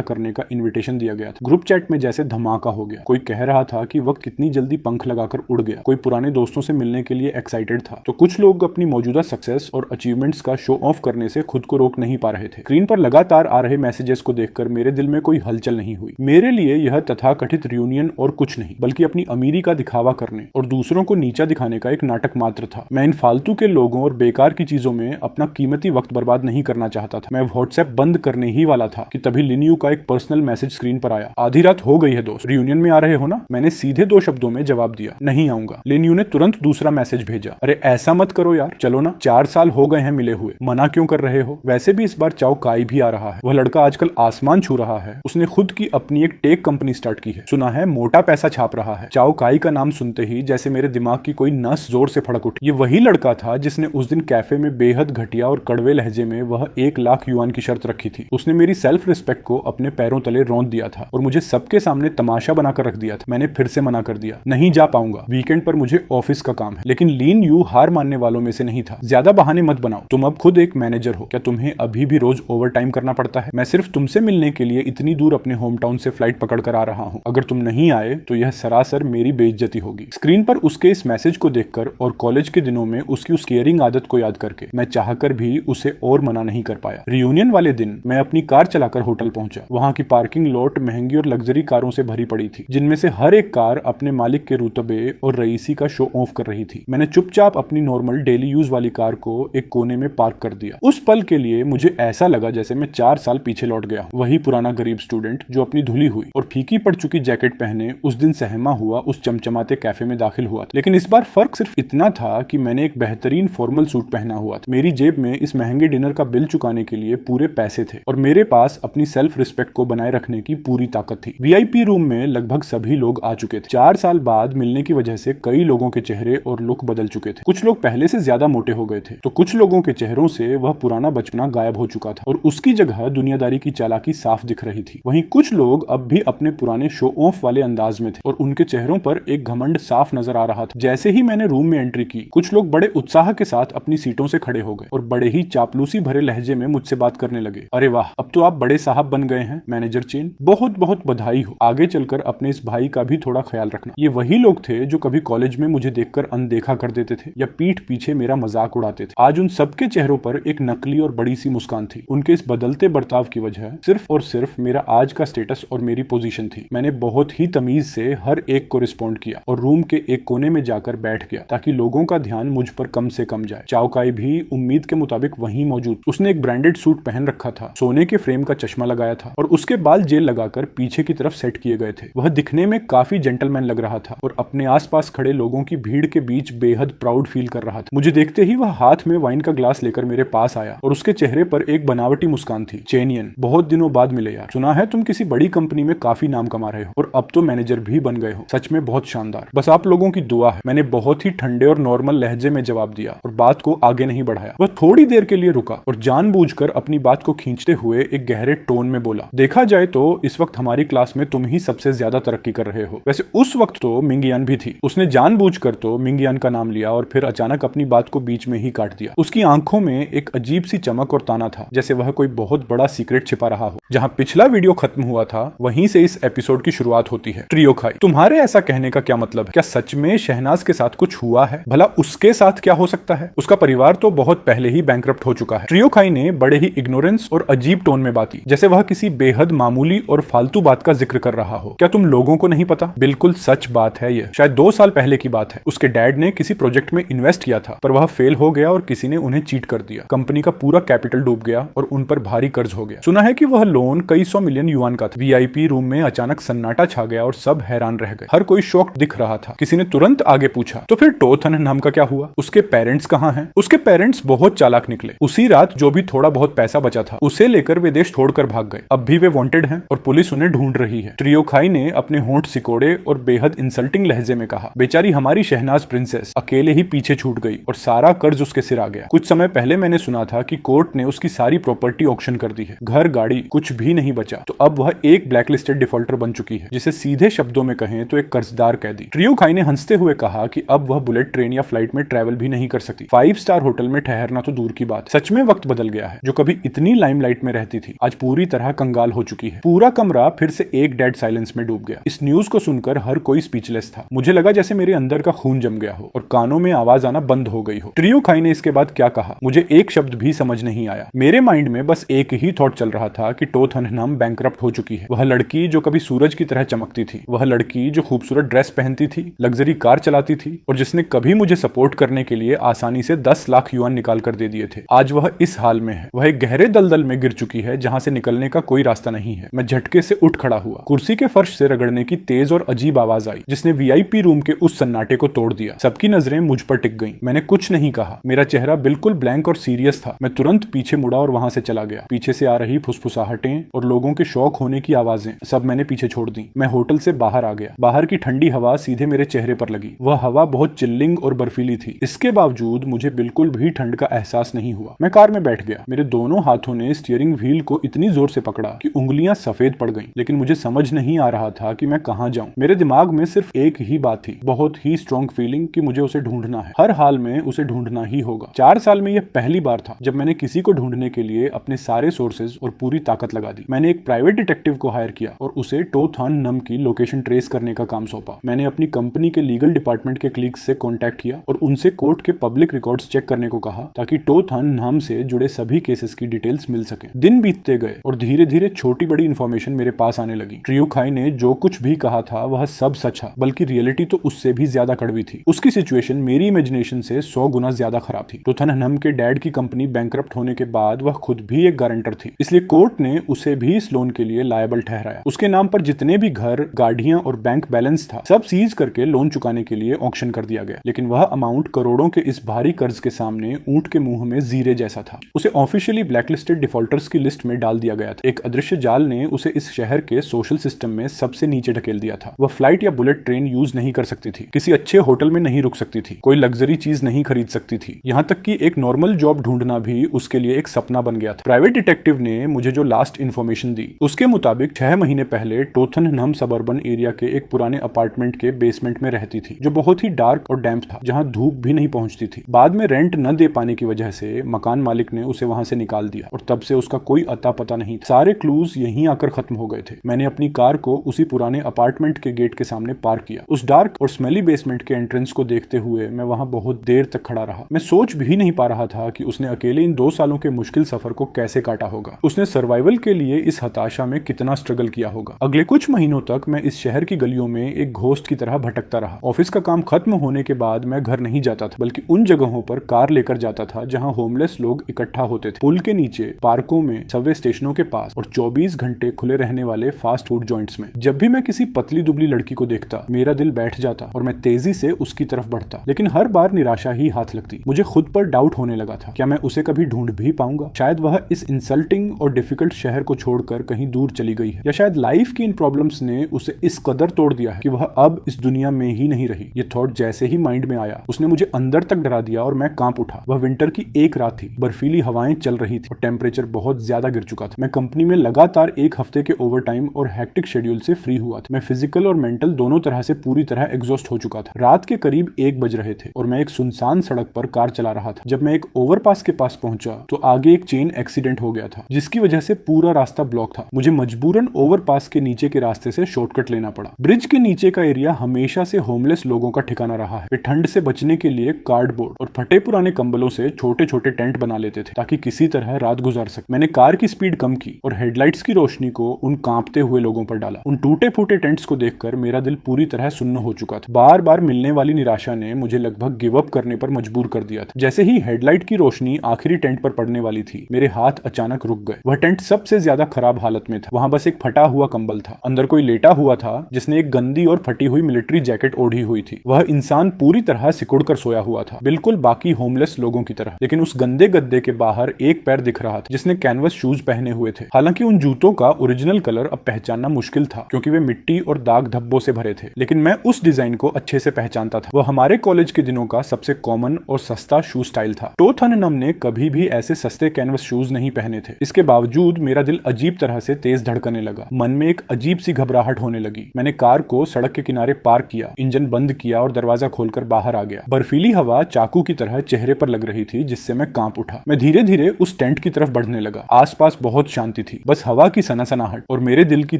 करने का इन्विटेशन दिया गया था। ग्रुप चैट में जैसे धमाका हो गया। कोई कह रहा था कि वक्त कितनी जल्दी पंख लगाकर उड़ गया, कोई पुराने दोस्तों से मिलने के लिए एक्साइटेड था, तो कुछ लोग अपनी मौजूदा सक्सेस और अचीवमेंट्स का शो ऑफ करने से खुद को रोक नहीं पा रहे थे। स्क्रीन पर लगातार आ रहे मैसेजेस को देखकर मेरे दिल में कोई हलचल नहीं हुई। मेरे लिए यह तथाकथित रियूनियन और कुछ नहीं बल्कि अपनी अमीरी का दिखावा करने और दूसरों को नीचा दिखाने का एक नाटक मात्र था। मैं इन फालतू के लोगों और बेकार की चीजों में अपना कीमती वक्त बर्बाद नहीं करना चाहता था। मैं व्हाट्सएप बंद करने ही वाला था कि तभी लिनियू का एक पर्सनल मैसेज स्क्रीन पर आया। आधी रात हो गई है दोस्त, रियूनियन में आ रहे हो ना? मैंने सीधे 2 शब्दों में जवाब दिया, नहीं आऊंगा। लिनियू ने तुरंत दूसरा मैसेज भेजा, अरे ऐसा मत करो यार, चलो ना, 4 साल हो गए हैं मिले हुए, मना क्यों कर रहे हो? वैसे भी इस बार चाओ काई भी आ रहा है। वह लड़का आजकल आसमान छू रहा है। उसने खुद की अपनी एक टेक कंपनी स्टार्ट की है, सुना है मोटा पैसा छाप रहा है। चाओ काई का नाम सुनते ही जैसे मेरे दिमाग की कोई नस जोर से फड़क उठी। ये वही लड़का था जिसने उस दिन कैफे में बेहद घटिया और कड़वे लहजे में वह 1 लाख युआन की शर्त रखी थी। उसने मेरी सेल्फ रिस्पेक्ट को अपने पैरों तले रौंद दिया था और मुझे सबके सामने तमाशा बनाकर रख दिया था। मैंने फिर से मना कर दिया, नहीं जा पाऊंगा, वीकेंड पर मुझे ऑफिस का काम है। लेकिन लीन यू हार मानने वालों में से नहीं था। ज्यादा बहाने मत बनाओ, तुम अब खुद एक मैनेजर हो, क्या तुम्हें अभी भी रोज ओवर टाइम करना पड़ता है? मैं सिर्फ तुमसे मिलने के लिए इतनी दूर अपने होम टाउन से फ्लाइट पकड़ कर आ रहा हूँ। अगर तुम नहीं आए तो यह सरासर मेरी बेइज्जती होगी। स्क्रीन पर उसके इस मैसेज को देखकर और कॉलेज के दिनों में उसकी उस केयरिंग आदत को याद करके मैं चाहकर भी उसे और मना नहीं कर पाया। रियूनियन वाले दिन मैं अपनी कार चलाकर होटल पहुंचा। वहां की पार्किंग लॉट महंगी और लग्जरी कारों से भरी पड़ी थी, जिनमें से हर एक कार अपने मालिक के रुतबे और रईसी का शो ऑफ कर रही थी। मैंने चुपचाप अपनी नॉर्मल डेली यूज वाली कार को एक कोने में पार्क कर दिया। उस पल के लिए मुझे ऐसा लगा जैसे मैं 4 साल पीछे लौट गया। वही पुराना गरीब स्टूडेंट जो अपनी धुली हुई और फीकी पड़ चुकी जैकेट पहने उस दिन सहमा हुआ उस चमचमाते कैफे में दाखिल हुआ। लेकिन इस बार फर्क सिर्फ इतना था कि मैंने एक बेहतरीन फॉर्मल सूट पहना हुआ था। मेरी जेब में इस महंगे डिनर का बिल चुकाने के लिए पूरे पैसे थे और मेरे पास अपनी सेल्फ रिस्पेक्ट को बनाए रखने की पूरी ताकत थी। वीआईपी रूम में लगभग सभी लोग आ चुके थे। 4 साल बाद मिलने की वजह से कई लोगों के चेहरे और लुक बदल चुके थे। कुछ लोग पहले से ज्यादा मोटे हो गए थे तो कुछ लोगों के चेहरों से वह पुराना बचपना गायब हो चुका था और उसकी जगह दुनियादारी की चालाकी साफ दिख रही थी। वहीं कुछ लोग अब भी अपने पुराने शो ऑफ वाले अंदाज में थे और उनके चेहरों पर एक घमंड साफ नजर आ रहा था। जैसे ही मैंने रूम में एंट्री की, कुछ लोग बड़े उत्साह के साथ अपनी सीटों से खड़े हो गए और बड़े ही चापलूसी भरे लहजे में मुझसे बात करने लगे। अरे वाह, अब तो आप बड़े साहब बन गए हैं मैनेजर चेन, बहुत बहुत बधाई हो। आगे चलकर अपने इस भाई का भी थोड़ा ख्याल रखना। ये वही लोग थे जो कभी कॉलेज में मुझे देखकर अनदेखा कर देते थे या पीठ पीछे मेरा मजाक उड़ाते थे। आज उन सबके चेहरों पर एक नकली और बड़ी सी मुस्कान थी। उनके इस बदलते बर्ताव की वजह सिर्फ और सिर्फ मेरा आज का स्टेटस और मेरी पोजीशन थी। मैंने बहुत ही तमीज से हर एक को रिस्पॉन्ड किया और रूम के एक कोने में जाकर बैठ गया ताकि लोगों का ध्यान मुझ पर कम से कम जाए। चाओकाई भी उम्मीद के मुताबिक वहीं मौजूद। उसने एक ब्रांडेड सूट पहन रखा था, सोने के फ्रेम का चश्मा लगाया था और उसके बाल जेल लगाकर पीछे की तरफ सेट किए गए थे। वह दिखने में काफी जेंटलमैन लग रहा था और अपने आसपास खड़े लोगों की भीड़ के बीच बेहद प्राउड फील कर रहा था। मुझे देखते ही वह हाथ में वाइन का ग्लास लेकर मेरे पास आया और उसके चेहरे पर एक बनावटी मुस्कान थी। चेनियन, बहुत दिनों बाद मिले यार, सुना है तुम किसी बड़ी कंपनी में काफी नाम कमा रहे हो और अब तो मैनेजर भी बन गए हो, सच में बहुत शानदार, बस आप लोगों की दुआ है। मैंने बहुत ही ठंडे और नॉर्मल लहजे में जवाब दिया और बात को आगे नहीं बढ़ाया। वह थोड़ी देर के लिए रुका और जानबूझकर अपनी बात को खींचते हुए एक गहरे टोन में बोला, देखा जाए तो इस वक्त हमारी क्लास में तुम ही सबसे ज्यादा तरक्की कर रहे हो। वैसे उस वक्त तो मिंगियान भी थी। उसने जानबूझकर तो मिंगियान का नाम लिया और फिर अचानक अपनी बात को बीच में ही काट दिया। उसकी आंखों में एक अजीब सी चमक और ताना था, जैसे वह कोई बहुत बड़ा सीक्रेट छिपा रहा हो। जहां पिछला वीडियो खत्म हुआ था वहीं से इस एपिसोड की शुरुआत होती है। ट्रियो खाई, तुम्हारे ऐसा कहने का क्या मतलब है? क्या सच में शहनाज के साथ कुछ हुआ है? भला उसके साथ क्या हो सकता है? उसका परिवार तो बहुत पहले ही बैंकरप्ट हो चुका है। ट्रियो खाई ने बड़े ही इग्नोरेंस और अजीब टोन में बात की, जैसे वह किसी बेहद मामूली और फालतू बात का जिक्र कर रहा हो। क्या तुम लोगों को नहीं पता? बिल्कुल सच बात है ये। शायद 2 साल पहले की बात है। उसके डैड ने किसी प्रोजेक्ट में इन्वेस्ट किया था पर वह फेल हो गया और किसी ने उन्हें चीट कर दिया। कंपनी का पूरा कैपिटल डूब गया और उन पर भारी कर्ज हो गया। सुना है कि वह लोन कई 100 मिलियन युआन का था। वीआईपी रूम में अचानक सन्नाटा छा गया और सब हैरान रह गए। हर कोई शॉक्ड दिख रहा था। किसी ने तुरंत आगे पूछा, तो फिर टो थन नाम का क्या हुआ? उसके पेरेंट्स कहाँ हैं? उसके पेरेंट्स बहुत चालाक निकले। उसी रात जो भी थोड़ा बहुत पैसा बचा था उसे लेकर वे देश छोड़कर भाग गए। अब भी वे वांटेड हैं और पुलिस उन्हें ढूंढ रही है। ट्रियो खाई ने अपने होंठ सिकोड़े और बेहद इंसल्टिंग लहजे में कहा, बेचारी हमारी शहनाज प्रिंसेस अकेले ही पीछे छूट गई और सारा कर्ज उसके सिर आ गया। कुछ समय पहले मैंने सुना था कि कोर्ट ने उसकी सारी प्रॉपर्टी ऑक्शन कर दी है। घर, गाड़ी, कुछ भी नहीं बचा। तो अब वह एक ब्लैकलिस्टेड डिफॉल्टर बन चुकी है, जिसे सीधे शब्दों में कहें तो एक कर्जदार कैदी। ट्रियो खाई ने हंसते हुए कहा, कहा कि अब वह बुलेट ट्रेन या फ्लाइट में ट्रैवल भी नहीं कर सकती। 5 स्टार होटल में ठहरना तो दूर की बात। सच में वक्त बदल गया है। जो कभी इतनी लाइमलाइट में रहती थी आज पूरी तरह कंगाल हो चुकी है। पूरा कमरा फिर से एक डेड साइलेंस में डूब गया। इस न्यूज को सुनकर हर कोई स्पीचलेस था। मुझे लगा जैसे मेरे अंदर का खून जम गया हो और कानों में आवाज आना बंद हो गई हो। ट्रियो खाई ने इसके बाद क्या कहा मुझे एक शब्द भी समझ नहीं आया। मेरे माइंड में बस एक ही थॉट चल रहा था कि टो थन नम बैंकरप्ट हो चुकी है। वह लड़की जो कभी सूरज की तरह चमकती थी, वह लड़की जो खूबसूरत ड्रेस पहनती थी, लग्जरी कार चलाती थी और जिसने कभी मुझे सपोर्ट करने के लिए आसानी से 10 लाख युआन निकाल कर दे दिए थे, आज वह इस हाल में है। वह एक गहरे दलदल में गिर चुकी है जहां से निकलने का कोई रास्ता नहीं है। मैं झटके से उठ खड़ा हुआ। कुर्सी के फर्श से रगड़ने की तेज और अजीब आवाज आई जिसने वीआईपी रूम के उस सन्नाटे को तोड़ दिया। सबकी नजरें मुझ पर टिक गईं। मैंने कुछ नहीं कहा। मेरा चेहरा बिल्कुल ब्लैंक और सीरियस था। मैं तुरंत पीछे मुड़ा और वहां से चला गया। पीछे से आ रही फुसफुसाहटें और लोगों के शौक होने की आवाजें सब मैंने पीछे छोड़ दी। मैं होटल से बाहर आ गया। बाहर की ठंडी हवा सीधे मेरे चेहरे पर लगी। वह हवा बहुत चिल्लिंग और बर्फीली थी। इसके बावजूद मुझे बिल्कुल भी ठंड का एहसास नहीं हुआ। मैं कार में बैठ गया। मेरे दोनों हाथों ने स्टीयरिंग व्हील को इतनी जोर से पकड़ा कि उंगलियां सफेद पड़ गईं। लेकिन मुझे समझ नहीं आ रहा था कि मैं कहां जाऊं। मेरे दिमाग में सिर्फ एक ही बात थी, बहुत ही स्ट्रॉन्ग फीलिंग कि मुझे उसे ढूंढना है। हर हाल में उसे ढूंढना ही होगा। 4 साल में यह पहली बार था जब मैंने किसी को ढूंढने के लिए अपने सारे सोर्सेज और पूरी ताकत लगा दी। मैंने एक प्राइवेट डिटेक्टिव को हायर किया और उसे टो थन नम की लोकेशन ट्रेस करने का काम सौंपा। मैंने अपनी कंपनी के लीगल डिपार्टमेंट के क्लीग्स से कांटेक्ट किया और उनसे कोर्ट के पब्लिक रिकॉर्ड्स चेक करने को कहा ताकि टो थन नम से जुड़े सभी केसेस की डिटेल्स मिल सके। दिन बीतते गए और धीरे धीरे छोटी बड़ी इंफॉर्मेशन मेरे पास आने लगी। ट्रियो खाई ने जो कुछ भी कहा था वह सब सच था, बल्कि रियलिटी तो उससे भी ज्यादा कड़वी थी। उसकी सिचुएशन मेरी इमेजिनेशन से 100 गुना ज्यादा खराब थी। टो थन नम के डैड की कंपनी बैंकरप्ट होने के बाद वह खुद भी एक गारंटर थी, इसलिए कोर्ट ने उसे भी इस लोन के लिए लायबल ठहराया। उसके नाम पर जितने भी घर, गाड़ियां और बैंक बैलेंस था सब सीज करके लोन चुकाने के लिए ऑक्शन कर दिया गया। लेकिन वह अमाउंट करोड़ों के इस भारी कर्ज के सामने ऊंट के मुंह में जीरे जैसा था। उसे ऑफिशियली ब्लैकलिस्टेड डिफॉल्टर्स की लिस्ट में डाल दिया गया था। एक अदृश्य जाल ने उसे इस शहर के सोशल सिस्टम में सबसे नीचे ढकेल दिया था। वह फ्लाइट या बुलेट ट्रेन यूज नहीं कर सकती थी, किसी अच्छे होटल में नहीं रुक सकती थी, कोई लग्जरी चीज नहीं खरीद सकती थी, यहाँ तक कि एक नॉर्मल जॉब ढूंढना भी उसके लिए एक सपना बन गया था। प्राइवेट डिटेक्टिव ने मुझे जो लास्ट इन्फॉर्मेशन दी उसके मुताबिक 6 महीने पहले टो थन नम सबर्बन एरिया के एक पुराने अपार्टमेंट के बेसमेंट में रहती थी, जो बहुत ही डार्क और डैम्प था, जहां धूप भी नहीं पहुंचती थी। बाद में रेंट न दे पाने की वजह से मकान मालिक ने उसे वहां से निकाल दिया और तब से उसका कोई अता पता नहीं था। सारे क्लूज यहीं आकर खत्म हो गए थे। मैंने अपनी कार को उसी पुराने अपार्टमेंट के गेट के सामने पार्क किया। उस डार्क और स्मेली बेसमेंट के एंट्रेंस को देखते हुए मैं वहां बहुत देर तक खड़ा रहा। मैं सोच भी नहीं पा रहा था कि उसने अकेले इन 2 सालों के मुश्किल सफर को कैसे काटा होगा। उसने सर्वाइवल के लिए इस हताशा में कितना स्ट्रगल किया होगा। अगले कुछ महीनों तक मैं इस शहर की गलियों में एक घोस्ट की तरह भटकता रहा। ऑफिस का काम खत्म होने के बाद मैं घर नहीं जाता था, बल्कि उन जगहों पर कार लेकर जाता था जहां होमलेस लोग इकट्ठा होते थे। पुल के नीचे, पार्कों में, सबवे स्टेशनों के पास और 24 घंटे खुले रहने वाले फास्ट फूड जॉइंट्स में। जब भी मैं किसी पतली दुबली लड़की को देखता मेरा दिल बैठ जाता और मैं तेजी से उसकी तरफ बढ़ता, लेकिन हर बार निराशा ही हाथ लगती। मुझे खुद पर डाउट होने लगा था, क्या मैं उसे कभी ढूंढ भी पाऊंगा? शायद वह इस इंसल्टिंग और डिफिकल्ट शहर को छोड़कर कहीं दूर चली गई है, या शायद लाइफ की इन प्रॉब्लम्स ने उसे इस कदर तोड़ दिया है कि वह अब इस दुनिया में ही नहीं रही। ये थॉट जैसे ही माइंड में आया उसने मुझे अंदर तक डरा दिया और मैं कांप उठा। वह विंटर की एक रात थी, बर्फीली हवाएं चल रही थी और टेम्परेचर बहुत ज्यादा गिर चुका था। मैं कंपनी में लगातार 1 हफ्ते के ओवरटाइम और हेक्टिक शेड्यूल से फ्री हुआ था। मैं फिजिकल और मेंटल दोनों तरह से पूरी तरह एग्जॉस्ट हो चुका था। रात के करीब 1 बज रहे थे और मैं एक सुनसान सड़क पर कार चला रहा था। जब मैं एक ओवरपास के पास पहुंचा तो आगे एक चेन एक्सीडेंट हो गया था, जिसकी वजह से पूरा रास्ता ब्लॉक था। मुझे मजबूरन ओवरपास के नीचे के रास्ते से शॉर्टकट लेना पड़ा। ब्रिज के नीचे का एरिया हमेशा से होमलेस लोगों का ठिकाना रहा है। वे ठंड से बचने के लिए कार्डबोर्ड और फटे पुराने कंबलों से छोटे छोटे टेंट बना लेते थे ताकि किसी तरह रात गुजार सके। मैंने कार की स्पीड कम की और हेडलाइट्स की रोशनी को उन कांपते हुए लोगों पर डाला। उन टूटे फूटे टेंट्स को देखकर मेरा दिल पूरी तरह सुन्न हो चुका था। बार बार मिलने वाली निराशा ने मुझे लगभग गिव अप करने पर मजबूर कर दिया था। जैसे ही हेडलाइट की रोशनी आखिरी टेंट पर पड़ने वाली थी, मेरे हाथ अचानक रुक गए। वह टेंट सबसे ज्यादा खराब हालत में था। वहां बस एक फटा हुआ कंबल था। अंदर कोई लेटा हुआ था जिसने एक गंदी और फटी हुई मिलिट्री जैकेट ओढ़ी हुई थी। वह इंसान पूरी तरह सिकुड़ कर सोया हुआ था, बिल्कुल बाकी होमलेस लोगों की तरह। लेकिन उस गंदे गद्दे के बाहर एक पैर दिख रहा था जिसने कैनवस शूज पहने हुए थे। हालांकि उन जूतों का ओरिजिनल कलर अब पहचानना मुश्किल था क्योंकि वे मिट्टी और दाग धब्बों से भरे थे, लेकिन मैं उस डिजाइन को अच्छे से पहचानता था। वह हमारे कॉलेज के दिनों का सबसे कॉमन और सस्ता शू स्टाइल था। टो थन नम ने कभी भी ऐसे सस्ते कैनवस शूज नहीं पहने थे। इसके बावजूद मेरा दिल अजीब तरह से तेज धड़कने लगा। मन में एक अजीब सी घबराहट होने लगी। मैंने कार को सड़क के किनारे पार्क किया, इंजन बंद बंद किया और दरवाजा खोलकर बाहर आ गया। बर्फीली हवा चाकू की तरह चेहरे पर लग रही थी, जिससे मैं कांप उठा। मैं धीरे धीरे उस टेंट की तरफ बढ़ने लगा। आसपास बहुत शांति थी, बस हवा की सनासनाहट और मेरे दिल की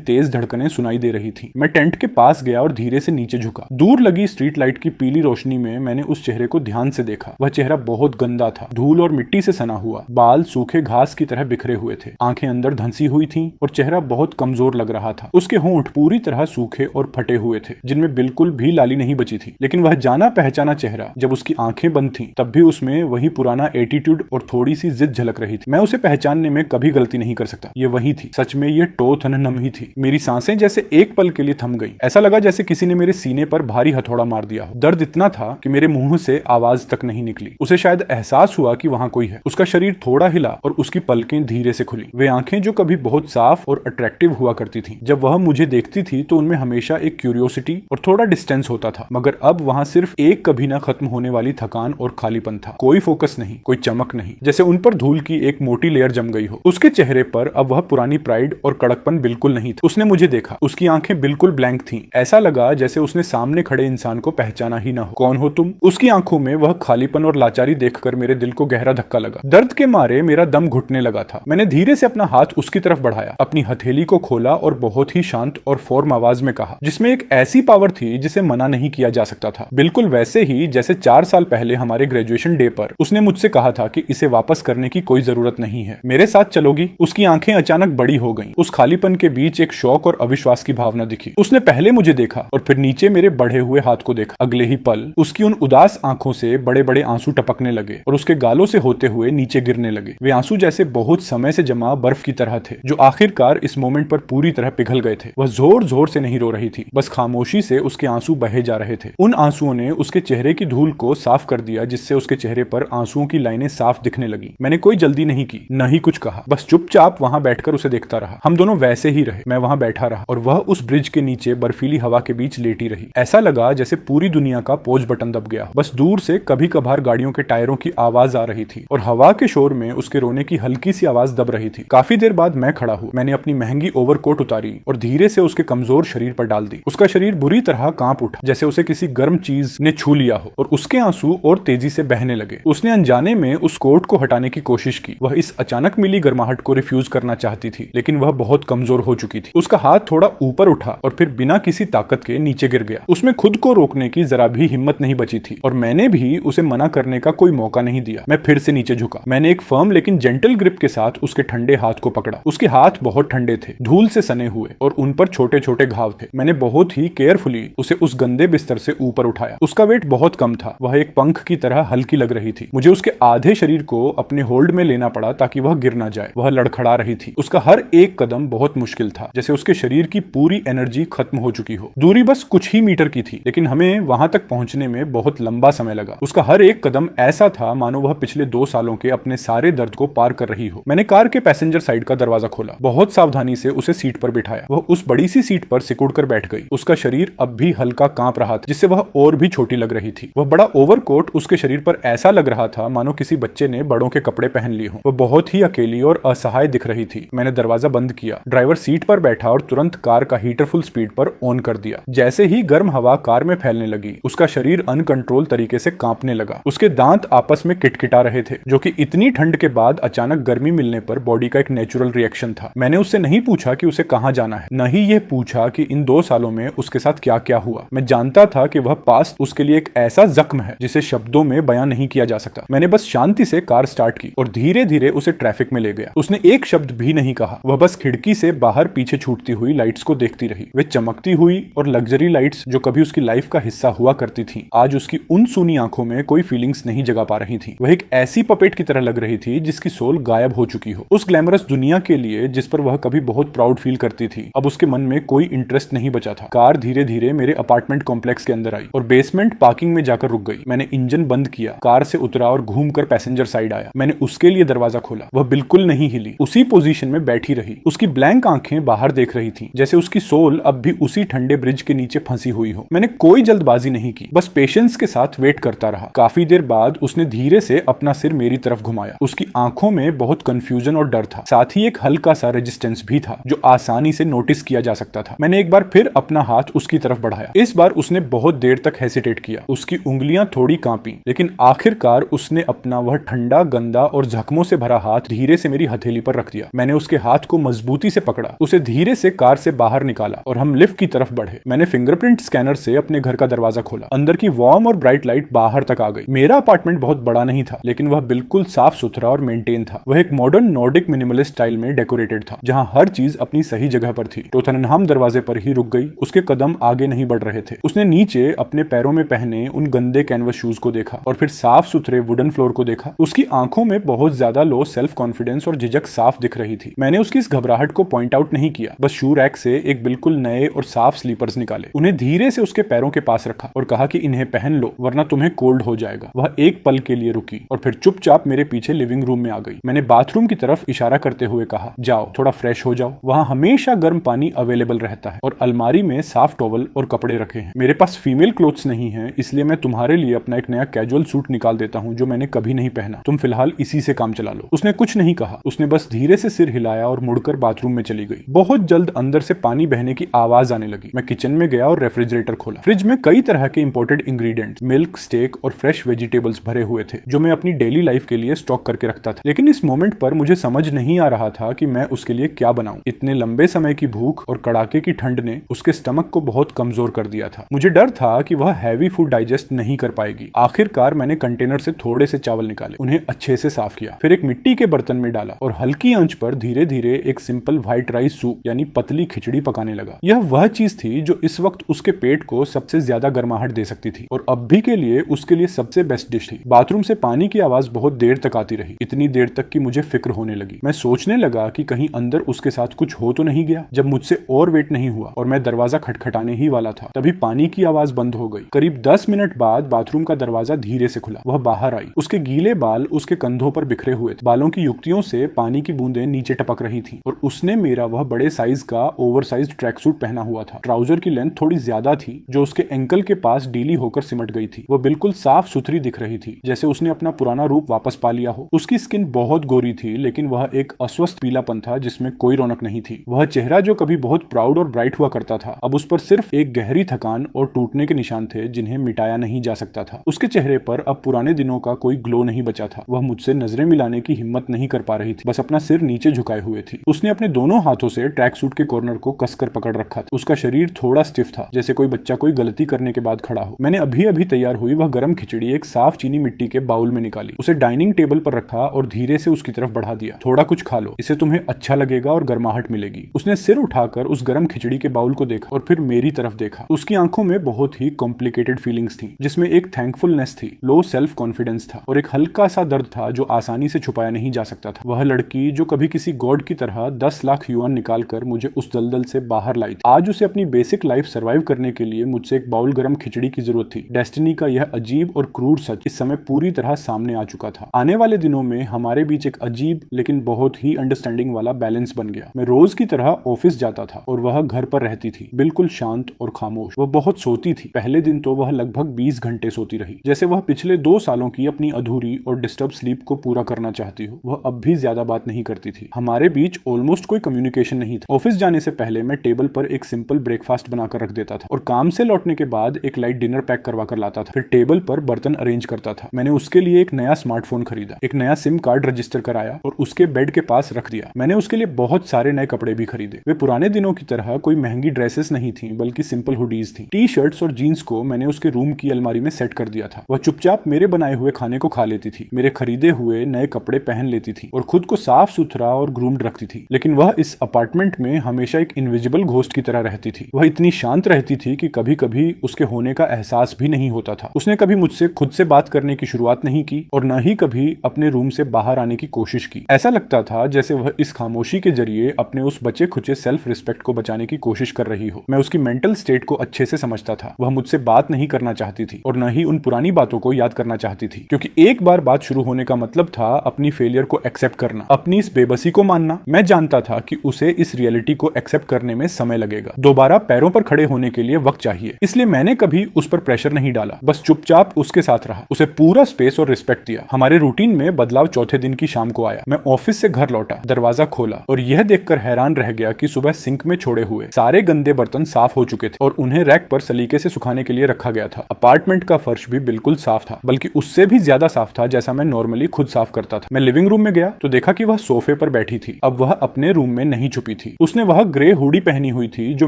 तेज धड़कनें सुनाई दे रही थी। मैं टेंट के पास गया और धीरे से नीचे झुका। दूर लगी स्ट्रीट लाइट की पीली रोशनी में मैंने उस चेहरे को ध्यान से देखा। वह चेहरा बहुत गंदा था, धूल और मिट्टी से सना हुआ, बाल सूखे घास की तरह बिखरे हुए थे, आंखें अंदर धंसी हुई थीं और चेहरा बहुत कमजोर लग रहा था। उसके होंठ पूरी तरह सूखे और फटे हुए थे, जिनमें बिल्कुल भी लाली नहीं बची थी। लेकिन वह जाना पहचाना चेहरा, जब उसकी आंखें बंद थीं, तब भी उसमें वही पुराना एटीट्यूड और थोड़ी सी जिद झलक रही थी। मैं उसे पहचानने में कभी गलती नहीं कर सकता। ये वही थी, सच में ये टो थन नम ही थी। मेरी सांसें जैसे एक पल के लिए थम गई। ऐसा लगा जैसे किसी ने मेरे सीने पर भारी हथौड़ा मार दिया हो। दर्द इतना था कि मेरे मुंह से आवाज तक नहीं निकली। उसे शायद एहसास हुआ कि वहां कोई है। उसका शरीर थोड़ा हिला और उसकी पलकें धीरे से खुली। वे आंखें जो कभी बहुत साफ और अट्रैक्टिव हुआ करती थीं, जब वह मुझे देखती थी तो उनमें हमेशा एक क्यूरियोसिटी और थोड़ा डिस्टेंस होता था, मगर अब वहां सिर्फ एक कभी ना खत्म होने वाली थकान और खालीपन था। कोई फोकस नहीं, कोई चमक नहीं, जैसे उन पर धूल की एक मोटी लेयर जम गई हो। उसके चेहरे पर अब वह पुरानी प्राइड और कड़कपन बिल्कुल नहीं था। उसने मुझे देखा, उसकी आंखें बिल्कुल ब्लैंक थीं। ऐसा लगा जैसे उसने सामने खड़े इंसान को पहचाना ही ना हो। कौन हो तुम? उसकी आंखों में वह खालीपन और लाचारी देखकर मेरे दिल को गहरा धक्का लगा। दर्द के मारे मेरा दम घुटने लगा था। मैंने धीरे से अपना हाथ उसकी तरफ बढ़ाया, अपनी हथेली को खोला और बहुत ही शांत और फॉर्म आवाज में कहा, जिसमें एक ऐसी पावर थी जिसे मना नहीं किया जा सकता था। बिल्कुल वैसे ही जैसे 4 साल पहले हमारे ग्रेजुएशन डे पर उसने मुझसे कहा था कि इसे वापस करने की कोई जरूरत नहीं है। मेरे साथ चलोगी? उसकी आंखें अचानक बड़ी हो गईं। उस खालीपन के बीच एक शौक और अविश्वास की भावना दिखी। उसने पहले मुझे देखा और फिर नीचे मेरे बढ़े हुए हाथ को देखा। अगले ही पल उसकी उन उदास आंखों से बड़े बड़े आंसू टपकने लगे और उसके गालों से होते हुए नीचे गिरने लगे। वे आंसू जैसे बहुत समय से जमा बर्फ की तरह थे, जो आखिरकार इस मोमेंट पर पूरी तरह पिघल गए थे। वह जोर जोर से नहीं रो रही थी, बस खामोशी से उसके आंसू बहे जा रहे थे। उन आंसुओं ने उसके चेहरे की धूल को साफ कर दिया, जिससे उसके चेहरे पर आंसुओं की लाइनें साफ दिखने लगी। मैंने कोई जल्दी नहीं की, न ही कुछ कहा, बस चुपचाप वहां बैठकर उसे देखता रहा। हम दोनों वैसे ही रहे। मैं वहां बैठा रहा और वह उस ब्रिज के नीचे बर्फीली हवा के बीच लेटी रही। ऐसा लगा जैसे पूरी दुनिया का पॉज बटन दब गया। बस दूर से कभी कभार गाड़ियों के टायरों की आवाज आ रही थी और हवा के शोर में उसके रोने की हल्की सी आवाज दब रही थी। काफी देर बाद मैं खड़ा हूँ। मैंने अपनी महंगी ओवरकोट उतारी और धीरे से उसके कमजोर शरीर पर डाल दी। उसका शरीर बुरी तरह कांप उठा, जैसे उसे किसी गर्म चीज ने छू लिया हो, और उसके आंसू और तेजी से बहने लगे। उसने अनजाने में उस कोट को हटाने की कोशिश की। वह इस अचानक मिली गर्माहट को रिफ्यूज करना चाहती थी, लेकिन वह बहुत कमजोर हो चुकी थी। उसका हाथ थोड़ा ऊपर उठा और फिर बिना किसी ताकत के नीचे गिर गया। उसमें खुद को रोकने की जरा भी हिम्मत नहीं बची थी और मैंने भी उसे मना करने का कोई मौका नहीं दिया। मैं फिर से नीचे झुका। मैंने एक फर्म लेकिन जेंटल ग्रिप के साथ उसके ठंडे हाथ को पकड़ा। उसके हाथ बहुत ठंडे थे, धूल से सने हुए, और उन पर छोटे छोटे घाव थे। मैंने बहुत ही केयरफुली उसे उस गंदे बिस्तर से ऊपर उठाया। उसका वेट बहुत कम था, वह एक पंख की तरह हल्की लग रही थी। मुझे उसके आधे शरीर को अपने होल्ड में लेना पड़ा ताकि वह गिर ना जाए। वह लड़खड़ा रही थी। उसका हर एक कदम बहुत मुश्किल था, जैसे उसके शरीर की पूरी एनर्जी खत्म हो चुकी हो। दूरी बस कुछ ही मीटर की थी, लेकिन हमें वहां तक पहुंचने में बहुत लंबा समय लगा। उसका हर एक कदम ऐसा था मानो वह पिछले 2 सालों के अपने सारे दर्द को पार कर रही हो। मैंने कार के पैसेंजर साइड का दरवाजा खोला, बहुत सावधानी से उसे सीट पर बिठाया। वह उस बड़ी सी सीट पर सिकुड़ कर बैठ गई। उसका शरीर अब भी हल्का कांप रहा था, जिससे वह और भी छोटी लग रही थी। वह बड़ा ओवरकोट उसके शरीर पर ऐसा लग रहा था मानो किसी बच्चे ने बड़ों के कपड़े पहन लिए हों। वह बहुत ही अकेली और असहाय दिख रही थी। मैंने दरवाजा बंद किया, ड्राइवर सीट पर बैठा और तुरंत कार का हीटर फुल स्पीड पर ऑन कर दिया। जैसे ही गर्म हवा कार में फैलने लगी, उसका शरीर अनकंट्रोल तरीके से कांपने लगा। उसके दांत आपस में किटकिटा रहे थे, जो कि इतनी ठंड के बाद अचानक गर्मी मिलने पर बॉडी का एक नेचुरल रिएक्शन था। मैंने उससे नहीं पूछा कि उसे कहां जाना है, न ही यह पूछा कि इन 2 सालों में उसके साथ क्या क्या हुआ। मैं जानता था कि वह पास्ट उसके लिए एक ऐसा जख्म है जिसे शब्दों में बयां नहीं किया जा सकता। मैंने बस शांति से कार स्टार्ट की और धीरे धीरे उसे ट्रैफिक में ले गया। उसने एक शब्द भी नहीं कहा। वह बस खिड़की से बाहर पीछे छूटती हुई लाइट्स को देखती रही। वे चमकती हुई और लग्जरी लाइट्स जो कभी उसकी लाइफ का हिस्सा हुआ करती थी, आज उसकी उन सूनी आंखों में कोई फीलिंग्स नहीं जगा पा रही थी। वह एक ऐसी पपेट की तरह लग रही थी जिसकी सोल गायब हो चुकी हो। उस ग्लैमरस दुनिया के लिए जिस पर वह कभी बहुत प्राउड फील करती थी, अब उसके मन में कोई इंटरेस्ट नहीं बचा था। कार धीरे धीरे मेरे अपार्टमेंट कॉम्प्लेक्स के अंदर आई और बेसमेंट पार्किंग में जाकर रुक गई। मैंने इंजन बंद किया, कार से उतरा और घूमकर पैसेंजर साइड आया। मैंने उसके लिए दरवाजा खोला। वह बिल्कुल नहीं हिली, उसी पोजीशन में बैठी रही। उसकी ब्लैंक आंखें बाहर देख रही थी, जैसे उसकी सोल अब भी उसी ठंडे ब्रिज के नीचे फंसी हुई हो। मैंने कोई जल्दबाजी नहीं की, बस पेशेंस के साथ वेट करता रहा। काफी देर बाद उसने धीरे से अपना सिर मेरी तरफ घुमाया। उसकी आंखों में बहुत कंफ्यूजन और डर था, साथ ही एक हल्का सा रेजिस्टेंस भी था जो आसानी से नोटिस किया जा सकता था। मैंने एक बार फिर अपना हाथ उसकी तरफ बढ़ाया। इस बार उसने उसने बहुत देर तक हेसिटेट किया, उसकी उंगलियां थोड़ी कांपी, लेकिन आखिरकार उसने अपना वह ठंडा, गंदा और जख्मों से भरा हाथ धीरे से मेरी हथेली पर रख दिया। मैंने उसके हाथ को मजबूती से पकड़ा, उसे धीरे से कार से बाहर निकाला और हम लिफ्ट की तरफ बढ़े। मैंने फिंगरप्रिंट स्कैनर से अपने घर का दरवाजा खोला। अंदर की वार्म और ब्राइट लाइट बाहर तक आ गई। मेरा अपार्टमेंट बहुत बड़ा नहीं था, लेकिन वह बिल्कुल साफ सुथरा और मेंटेन था। वह एक मॉडर्न नॉर्डिक मिनिमलिस्ट स्टाइल में डेकोरेटेड था, जहां हर चीज अपनी सही जगह पर थी। टोथनहाम दरवाजे पर ही रुक गई। उसके कदम आगे नहीं बढ़ रहे थे। उसने नीचे अपने पैरों में पहने उन गंदे कैनवस शूज को देखा और फिर साफ सुथरे वुडन फ्लोर को देखा। उसकी आंखों में बहुत ज्यादा लो सेल्फ कॉन्फिडेंस और झिझक साफ दिख रही थी। मैंने उसकी इस घबराहट को पॉइंट आउट नहीं किया, बस शू रैक से एक बिल्कुल नए और साफ स्लीपर्स निकाले, उन्हें धीरे से उसके पैरों के पास रखा और कहा कि इन्हें पहन लो वरना तुम्हें कोल्ड हो जाएगा। वह एक पल के लिए रुकी और फिर चुपचाप मेरे पीछे लिविंग रूम में आ गई। मैंने बाथरूम की तरफ इशारा करते हुए कहा, जाओ थोड़ा फ्रेश हो जाओ, वहां हमेशा गर्म पानी अवेलेबल रहता है और अलमारी में साफ टॉवल और कपड़े रखे हैं। मेरे पास फीमेल क्लोथ्स नहीं है, इसलिए मैं तुम्हारे लिए अपना एक नया कैजुअल सूट निकाल देता हूं जो मैंने कभी नहीं पहना। तुम फिलहाल इसी से काम चला लो। उसने कुछ नहीं कहा, उसने बस धीरे से सिर हिलाया और मुड़कर बाथरूम में चली गई। बहुत जल्द अंदर से पानी बहने की आवाज आने लगी। मैं किचन में गया और रेफ्रिजरेटर खोला। फ्रिज में कई तरह के इंपोर्टेड इंग्रेडिएंट्स, मिल्क, स्टेक और फ्रेश वेजिटेबल्स भरे हुए थे जो मैं अपनी डेली लाइफ के लिए स्टॉक करके रखता था। लेकिन इस मोमेंट पर मुझे समझ नहीं आ रहा था कि मैं उसके लिए क्या बनाऊं। इतने लंबे समय की भूख और कड़ाके की ठंड ने उसके स्टमक को बहुत कमजोर कर दिया था। मुझे डर था कि वह हैवी फूड डाइजेस्ट नहीं कर पाएगी। आखिरकार मैंने कंटेनर से थोड़े से चावल निकाले, उन्हें अच्छे से साफ किया, फिर एक मिट्टी के बर्तन में डाला और हल्की आंच पर धीरे धीरे एक सिंपल व्हाइट राइस सूप यानी पतली खिचड़ी पकाने लगा। यह वह चीज थी जो इस वक्त उसके पेट को सबसे ज्यादा गर्माहट दे सकती थी और अब भी के लिए उसके लिए सबसे बेस्ट डिश थी। बाथरूम से पानी की आवाज बहुत देर तक आती रही, इतनी देर तक कि मुझे फिक्र होने लगी। मैं सोचने लगा कि कहीं अंदर उसके साथ कुछ हो तो नहीं गया। जब मुझसे और वेट नहीं हुआ और मैं दरवाजा खटखटाने ही वाला था, तभी पानी की आवाज बंद हो गई। करीब 10 मिनट बाद बाथरूम का दरवाजा धीरे से खुला। वह बाहर आई। उसके गीले बाल उसके कंधों पर बिखरे हुए थे। बालों की युक्तियों से पानी की बूंदें नीचे टपक रही थी और उसने मेरा वह बड़े साइज का ओवरसाइज्ड ट्रैक सूट पहना हुआ था। ट्राउजर की लेंथ थोड़ी ज्यादा थी जो उसके एंकल के पास डीली होकर सिमट गई थी। वह बिल्कुल साफ सुथरी दिख रही थी, जैसे उसने अपना पुराना रूप वापस पा लिया हो। उसकी स्किन बहुत गोरी थी, लेकिन वह एक अस्वस्थ पीलापन था जिसमें कोई रौनक नहीं थी। वह चेहरा जो कभी बहुत प्राउड और ब्राइट हुआ करता था, अब उस पर सिर्फ एक गहरी थकान और टूटने के निशान थे जिन्हें मिटाया नहीं जा सकता था। उसके चेहरे पर अब पुराने दिनों का कोई ग्लो नहीं बचा था। वह मुझसे नजरें मिलाने की हिम्मत नहीं कर पा रही थी, बस अपना सिर नीचे झुकाए हुए थी। उसने अपने दोनों हाथों से ट्रैक सूट के कॉर्नर को कसकर पकड़ रखा था। उसका शरीर थोड़ा स्टिफ था, जैसे कोई बच्चा कोई गलती करने के बाद खड़ा हो। मैंने अभी अभी तैयार हुई वह गर्म खिचड़ी एक साफ चीनी मिट्टी के बाउल में निकाली, उसे डाइनिंग टेबल पर रखा और धीरे से उसकी तरफ बढ़ा दिया। थोड़ा कुछ खा लो, इससे तुम्हें अच्छा लगेगा और गर्माहट मिलेगी। उसने सिर उठाकर उस गर्म खिचड़ी के बाउल को देखा और फिर मेरी तरफ देखा। उसकी आंखों में बहुत ही कॉम्प्लिकेटेड फीलिंग्स थी, जिसमें एक थैंकफुलनेस थी, लो सेल्फ कॉन्फिडेंस था और एक हल्का सा दर्द था जो आसानी से छुपाया नहीं जा सकता था। वह लड़की जो कभी किसी गॉड की तरह 10 लाख युआन निकालकर मुझे उस दलदल से बाहर लाई थी, आज उसे अपनी बेसिक लाइफ सर्वाइव करने के लिए मुझसे एक बाउल गर्म खिचड़ी की जरूरत थी। डेस्टिनी का यह अजीब और क्रूर सच इस समय पूरी तरह सामने आ चुका था। आने वाले दिनों में हमारे बीच एक अजीब लेकिन बहुत ही अंडरस्टैंडिंग वाला बैलेंस बन गया। मैं रोज की तरह ऑफिस जाता था और वह घर पर रहती थी, बिल्कुल शांत और खामोश। वह बहुत सोती थी। पहले दिन तो वह लगभग 20 घंटे सोती रही, जैसे वह पिछले 2 सालों की अपनी अधूरी और डिस्टर्ब स्लीप को पूरा करना चाहती हो। वह अब भी ज्यादा बात नहीं करती थी। हमारे बीच ऑलमोस्ट कोई कम्युनिकेशन नहीं था। ऑफिस जाने से पहले मैं टेबल पर एक सिंपल ब्रेकफास्ट बनाकर रख देता था और काम से लौटने के बाद एक लाइट डिनर पैक करवा कर लाता था। फिर टेबल पर बर्तन अरेंज करता था। मैंने उसके लिए एक नया स्मार्टफोन खरीदा, एक नया सिम कार्ड रजिस्टर कराया और उसके बेड के पास रख दिया। मैंने उसके लिए बहुत सारे नए कपड़े भी खरीदे। वे पुराने दिनों की तरह कोई महंगी ड्रेसेस नहीं थी, बल्कि सिंपल हुडीज थी। टी शर्ट्स और जीन्स को मैंने उसके रूम की अलमारी में सेट कर दिया था। वह चुपचाप मेरे बनाए हुए खाने को खा लेती थी, मेरे खरीदे हुए नए कपड़े पहन लेती थी और खुद को साफ सुथरा और ग्रूम्ड रखती थी। लेकिन वह इस अपार्टमेंट में हमेशा एक इनविजिबल घोस्ट की तरह रहती थी। वह इतनी शांत रहती थी कि कभी कभी उसके होने का एहसास भी नहीं होता था। उसने कभी मुझसे खुद से बात करने की शुरुआत नहीं की और न ही कभी अपने रूम से बाहर आने की कोशिश की। ऐसा लगता था जैसे वह इस खामोशी के जरिए अपने उस बचे खुचे सेल्फ रिस्पेक्ट को बचाने की कोशिश कर रही हो। मैं उसकी मेंटल स्टेट को अच्छे से समझता था। वह मुझसे बात नहीं करना चाहती थी और न ही उन पुरानी बातों को याद करना चाहती थी, क्योंकि एक बार बात शुरू होने का मतलब था अपनी फेलियर को एक्सेप्ट करना, अपनी इस बेबसी को मानना। मैं जानता था कि उसे इस रियलिटी को एक्सेप्ट करने में समय लगेगा, दोबारा पैरों पर खड़े होने के लिए वक्त चाहिए। इसलिए मैंने कभी उस पर प्रेशर नहीं डाला, बस चुपचाप उसके साथ रहा, उसे पूरा स्पेस और रिस्पेक्ट दिया। हमारे रूटीन में बदलाव चौथे दिन की शाम को आया। मैं ऑफिस से घर लौटा, दरवाजा खोला और यह देखकर हैरान रह गया कि सुबह सिंक में छोड़े हुए सारे गंदे बर्तन साफ हो चुके थे और उन्हें रैक पर सलीके से सुखाने के लिए रखा गया था। अपार्टमेंट का फर्श भी बिल्कुल साफ था, बल्कि उससे भी ज्यादा साफ था जैसा मैं नॉर्मली खुद साफ करता था। मैं लिविंग रूम में गया तो देखा कि वह सोफे पर बैठी थी। अब वह अपने रूम में नहीं छुपी थी। उसने वह ग्रे हुडी पहनी हुई थी जो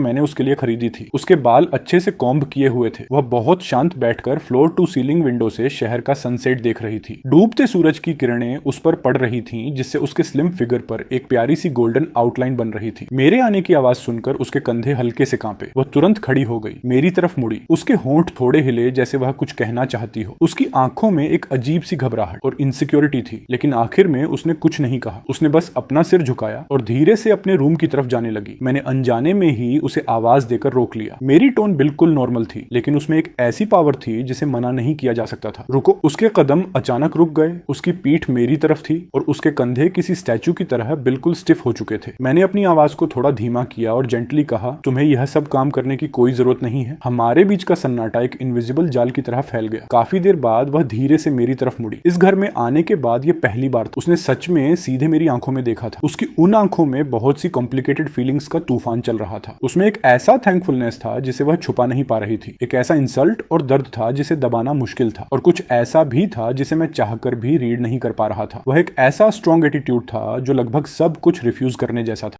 मैंने उसके लिए खरीदी थी। उसके बाल अच्छे से कॉम्ब किए हुए थे। वह बहुत शांत बैठकर फ्लोर टू सीलिंग विंडो से शहर का सनसेट देख रही थी। डूबते सूरज की किरणें उस पर पड़ रही थीं, जिससे उसके स्लिम फिगर पर एक प्यारी सी गोल्डन आउटलाइन बन रही थी। मेरे आने की आवाज सुनकर उसके कंधे हल्के से कांपे। वह तुरंत खड़ी हो गई, मेरी तरफ मुड़ी। उसके होंठ थोड़े हिले जैसे वह कुछ कहना चाहती हो। उसकी आंखों में एक अजीब सी घबराहट और इनसिक्योरिटी थी, लेकिन आखिर में उसने कुछ नहीं कहा। उसने बस अपना सिर झुकाया और धीरे से अपने रूम की तरफ जाने लगी। मैंने अनजाने में ही उसे आवाज देकर रोक लिया। मेरी टोन बिल्कुल नॉर्मल थी, लेकिन उसमें एक ऐसी पावर थी जिसे मना नहीं किया जा सकता था। रुको। उसके कदम अचानक रुक गए। उसकी पीठ मेरी तरफ थी और उसके कंधे किसी स्टैचू की तरह बिल्कुल स्टिफ हो चुके थे। मैंने अपनी आवाज को थोड़ा धीमा किया और जेंटली कहा, तुम्हें यह सब काम करने की कोई जरूरत नहीं है। हमारे बीच का सन्नाटा एक इनविजिबल जाल की तरह फैल गया। काफी देर बाद वह धीरे से मेरी तरफ मुड़ी। इस घर में आने के बाद यह पहली बार था उसने सच में सीधे मेरी आंखों में देखा था। उसकी उन आंखों में बहुत सी कॉम्प्लिकेटेड फीलिंग्स का तूफान चल रहा था। उसमें एक ऐसा थैंकफुलनेस था जिसे वह छुपा नहीं पा रही थी, एक ऐसा इंसल्ट और दर्द था जिसे दबाना मुश्किल था, और कुछ ऐसा भी था जिसे मैं चाहकर भी रीड नहीं कर पा रहा था। वह एक ऐसा स्ट्रॉन्ग एटीट्यूड था जो लगभग सब कुछ रिफ्यूज करने जैसा था।